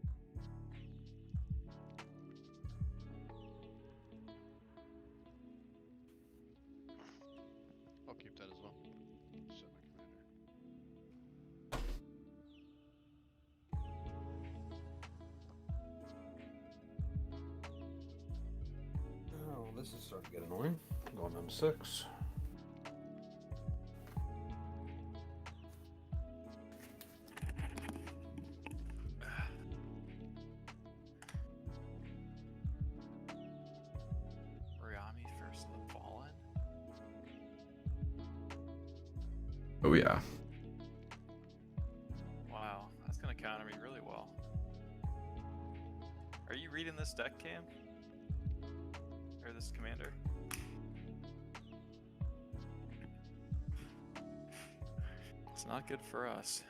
I'll keep that as well. Set my commander. Oh, this is starting to get annoying. Going M6. RAYAMI first in the Fallen. Oh yeah. Wow, that's gonna counter me really well. Are you reading this deck, Cam? Or this commander? It's not good for us.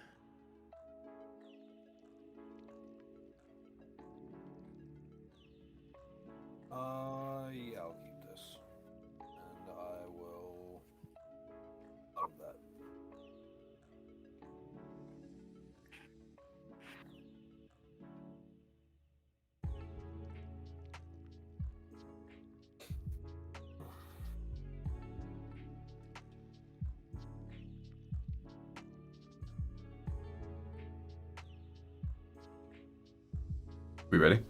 Yeah, I'll keep this. And I will love that. We ready? Do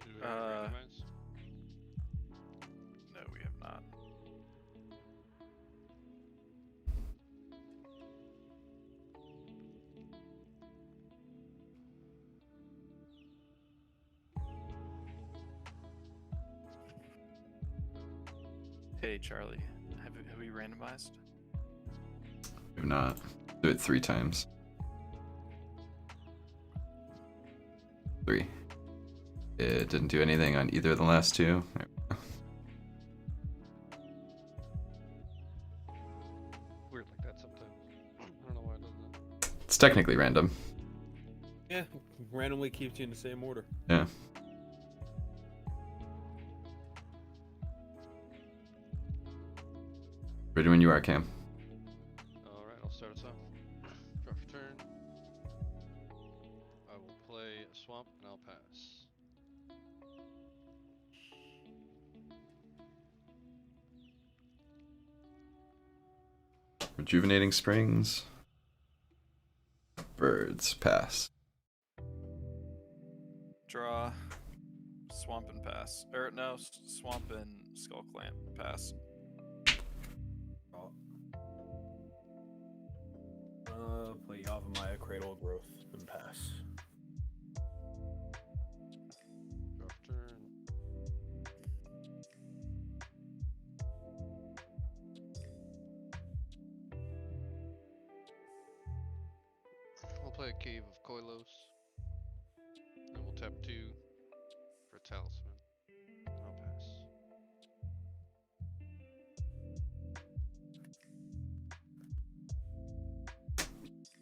we have randomize? No, we have not. Hey Charlie, have we randomized? If not, do it 3 times. 3. It didn't do anything on either of the last 2. Weird like that sometimes. I don't know why it does that. It's technically random. Yeah, randomly keeps you in the same order. Yeah. Ready when you are, Cam. Alright, I'll start us off. Draw for turn. I will play a swamp and I'll pass. Rejuvenating Springs. Birds, pass. Draw. Swamp and pass. Or no, swamp and skull clamp, pass. Play Yavimaya Cradle of Growth and pass. Draw for turn. We'll play a Cave of Koilos. And we'll tap 2 for a Talisman. I'll pass.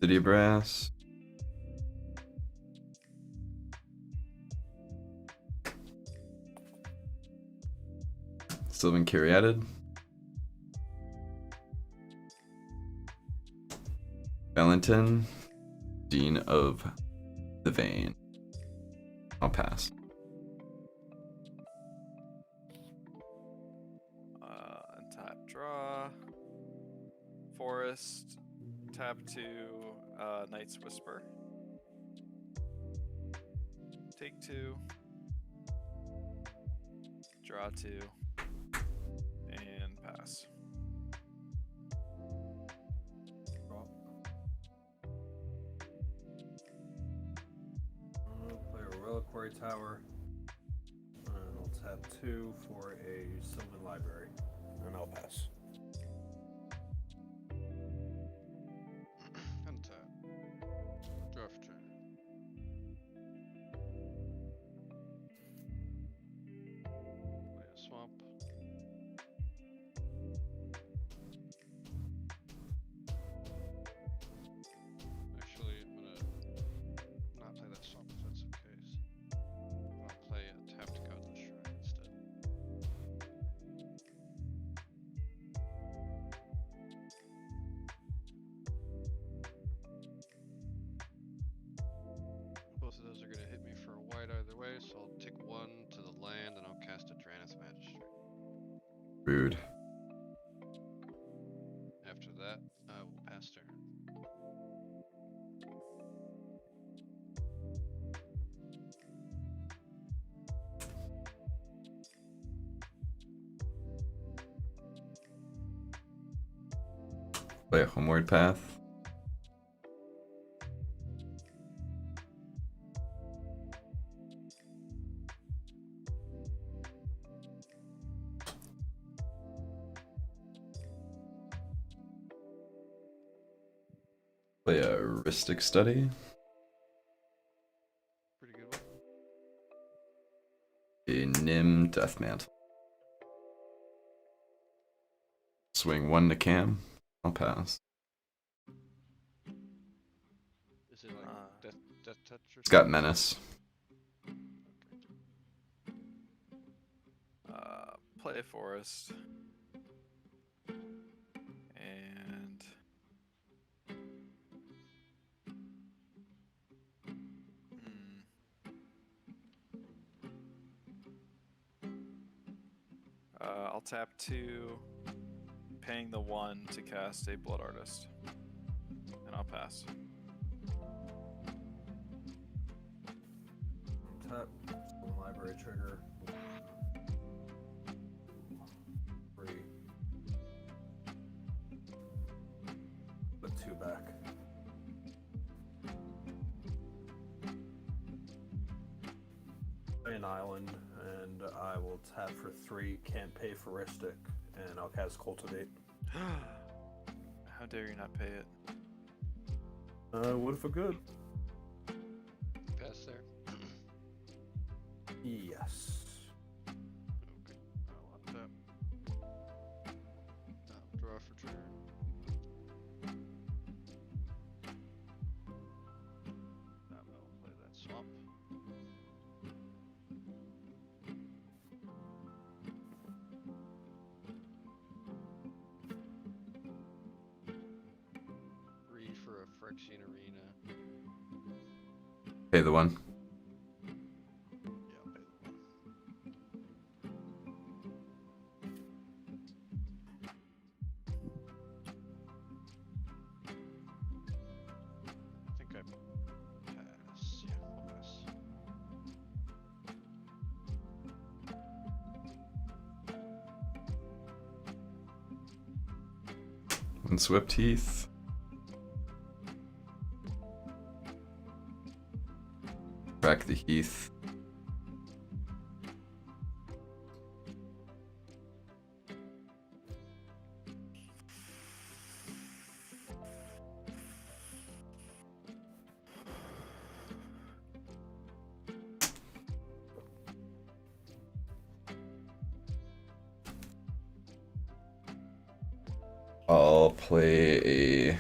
City of Brass. Sylvan Caryatid. Valentin. Dean of the Vein. I'll pass. Tap draw. Forest. Tap 2. Knight's Whisper. Take 2. Draw 2. And pass. Play a Reliquary Tower. And I'll tap 2 for a Sylvan Library. And I'll pass. Untap. Draw for turn. Play a swamp. Actually, I'm gonna not play that swamp if that's the case. I'll play a tapped Godless Shrine instead. Both of those are gonna hit me for a white either way, so I'll tick 1 to the land and I'll cast a Draenith Magistrate. Rude. After that, I will pass turn. Play a Homeward Path. Play a Rhystic Study. Pretty good one. A Nim Deathmantle. Swing 1 to Cam. I'll pass. Is it like death touch or It's got something? Menace. Play a forest. And I'll tap 2, paying the 1 to cast a Blood Artist. And I'll pass. Tap Sylvan Library trigger. 3. Put 2 back. Play an island, and I will tap for 3. Can't pay for Rhystic, and I'll cast Cultivate. How dare you not pay it? What if I could? Pass there. Yes. Okay. I'll untap. I'll draw for turn. I will play that swamp. Read for a Phyrexian Arena. Pay the one. Yeah, I'll pay the one. I think I pass. Yeah, I'll pass. Windswept Heath. Crack the Heath. I'll play a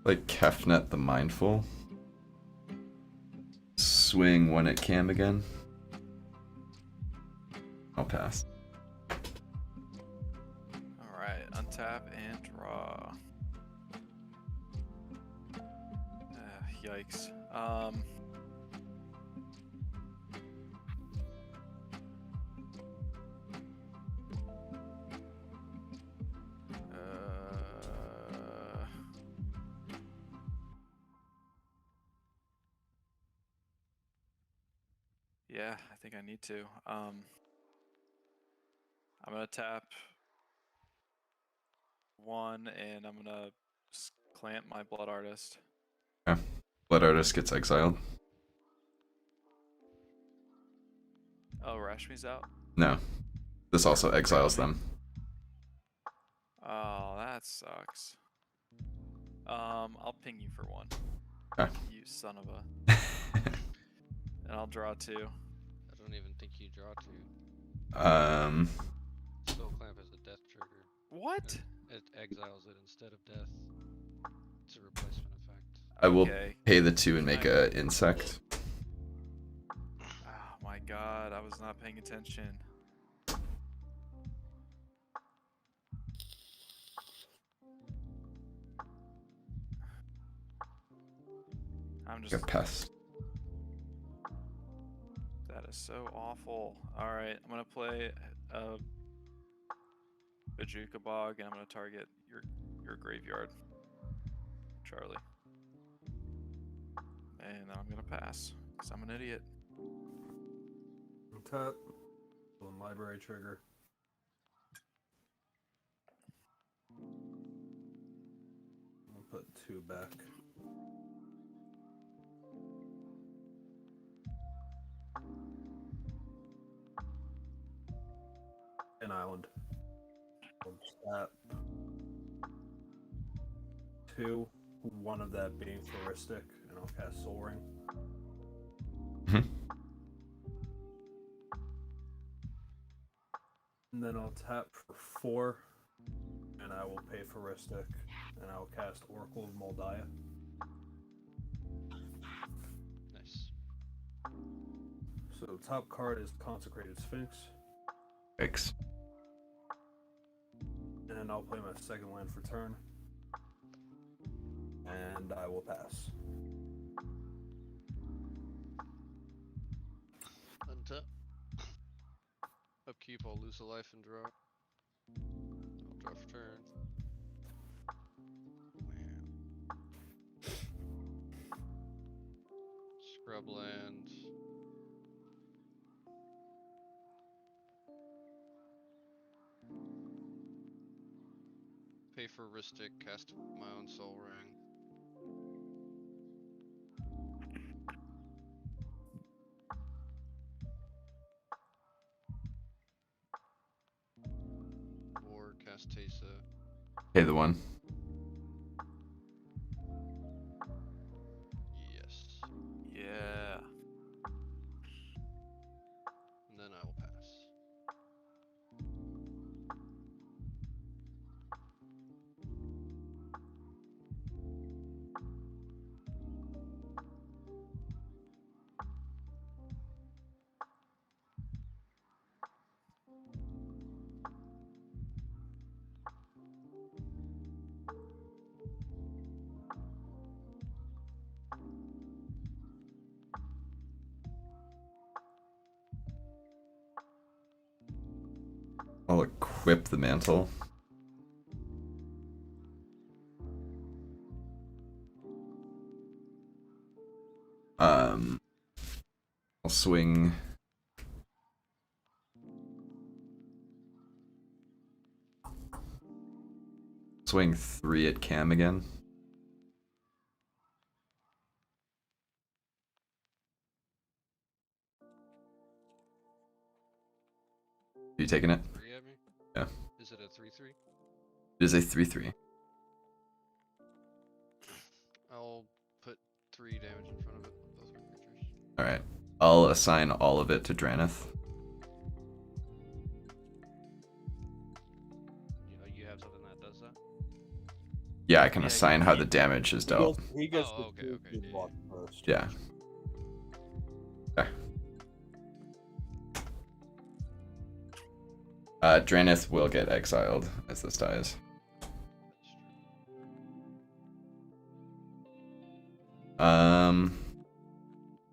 like Kefnet the Mindful. Swing when it can again. I'll pass. Alright, untap and draw. Yikes. Yeah, I think I need to. I'm gonna tap one, and I'm gonna clamp my Blood Artist. Okay. Blood Artist gets exiled. Oh, Rashmi's out? No. This also exiles them. Oh, that sucks. I'll ping you for one. Okay. You son of a... And I'll draw two. I don't even think you draw two. Soul Clamp is a death trigger. What? It exiles it instead of death. It's a replacement effect. I will Okay. pay the 2 and make a insect. Oh my god, I was not paying attention. I'm just... Got pest. That is so awful. Alright, I'm gonna play a Bajuka Bog, and I'm gonna target your graveyard, Charlie. And then I'm gonna pass, because I'm an idiot. Tap. One library trigger. I'll put 2 back. An island. One tap. 2. One of that being Floristic, and I'll cast Soul Ring. And then I'll tap for 4, and I will pay Floristic, and I will cast Oracle of Moldiah. Nice. So top card is Consecrated Sphinx, Thanks. and I'll play my second land for turn, and I will pass. Untap. Upkeep, I'll lose a life and draw. I'll draw for turn. Scrubland. Pay for Ristic, cast my own Soul Ring. Or cast Tesa. Pay the 1. Yes. Yeah. And then I will pass. I'll equip the mantle. I'll swing. Swing 3 at Cam again. Are you taking it? 3 at me? Yeah. Is it a 3/3? It is a 3/3. I'll put 3 damage in front of it with both my creatures. Alright. I'll assign all of it to Draneth. You have something that does that? Yeah, I can Yeah, assign how the damage is dealt. He gets Oh, the okay, two yeah, block first. Yeah. Okay. Draneth will get exiled as this dies. That's true.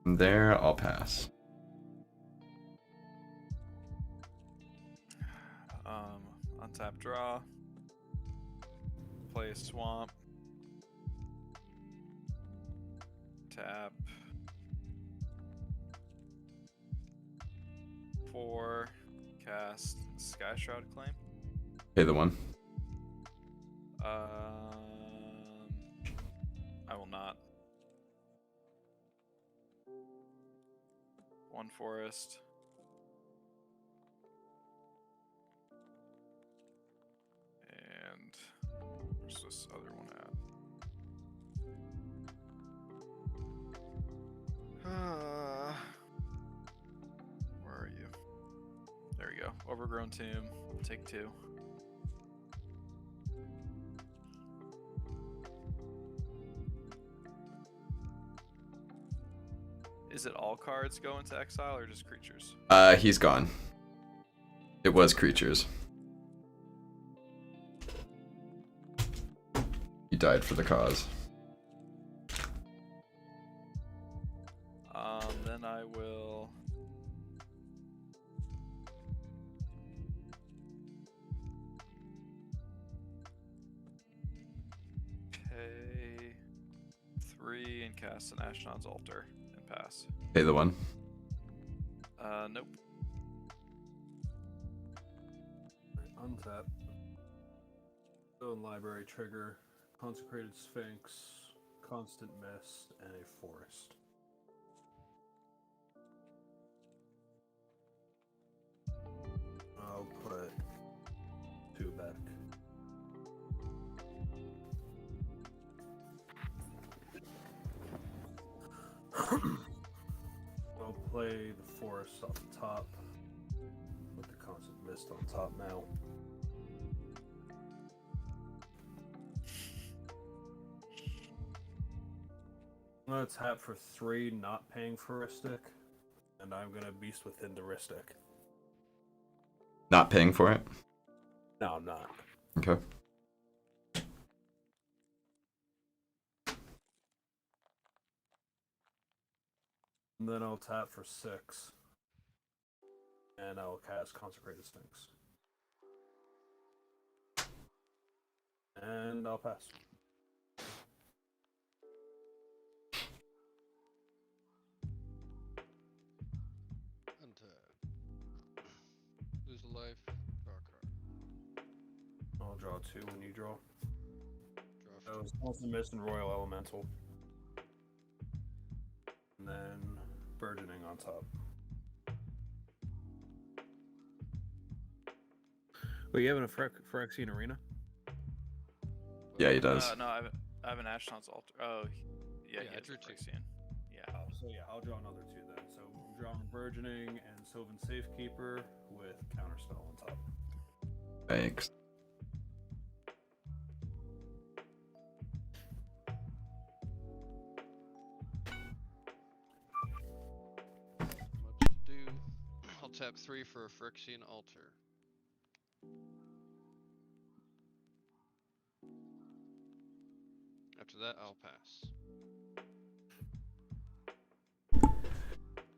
From there, I'll pass. Untap draw. Play a swamp. Tap. 4. Cast Sky Shroud Claim. Pay the 1. I will not. 1 forest. And where's this other one at? Where are you? There we go. Overgrown Tomb. Take 2. Is it all cards go into exile or just creatures? He's gone. It was creatures. He died for the cause. Then I will pay 3 and cast an Ashnod's Altar and pass. Pay the 1. Nope. Untap. Stone Library trigger, Consecrated Sphinx, Constant Mist, and a Forest. I'll put 2 back. I'll play the Forest off the top. Put the Constant Mist on top now. I'm gonna tap for 3, not paying for Ristic, and I'm gonna Beast Within the Ristic. Not paying for it? No, I'm not. Okay. And then I'll tap for 6, and I'll cast Consecrated Sphinx. And I'll pass. draw 2 when you draw. Draw So Constant Mist and Royal Elemental. And then Burgeoning on top. Wait, you having a Phyrexian Arena? Yeah, he does. No, I have an Ashnod's Altar. Oh, yeah, Yeah, he I has drew a two. Phyrexian. Yeah. Oh, so yeah, I'll draw another 2 then. So I'm drawing Burgeoning and Sylvan Safekeeper with Counterspell on top. Thanks. much to do. I'll tap 3 for a Phyrexian Altar. After that, I'll pass.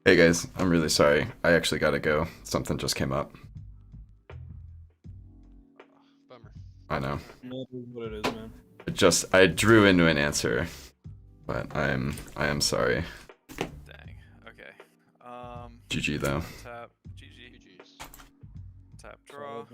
Hey guys, I'm really sorry. I actually gotta go. Something just came up. Bummer. I know. That is what it is, man. I drew into an answer, but I am sorry. Dang. Okay. GG though. Tap. GG. GG's. Tap draw.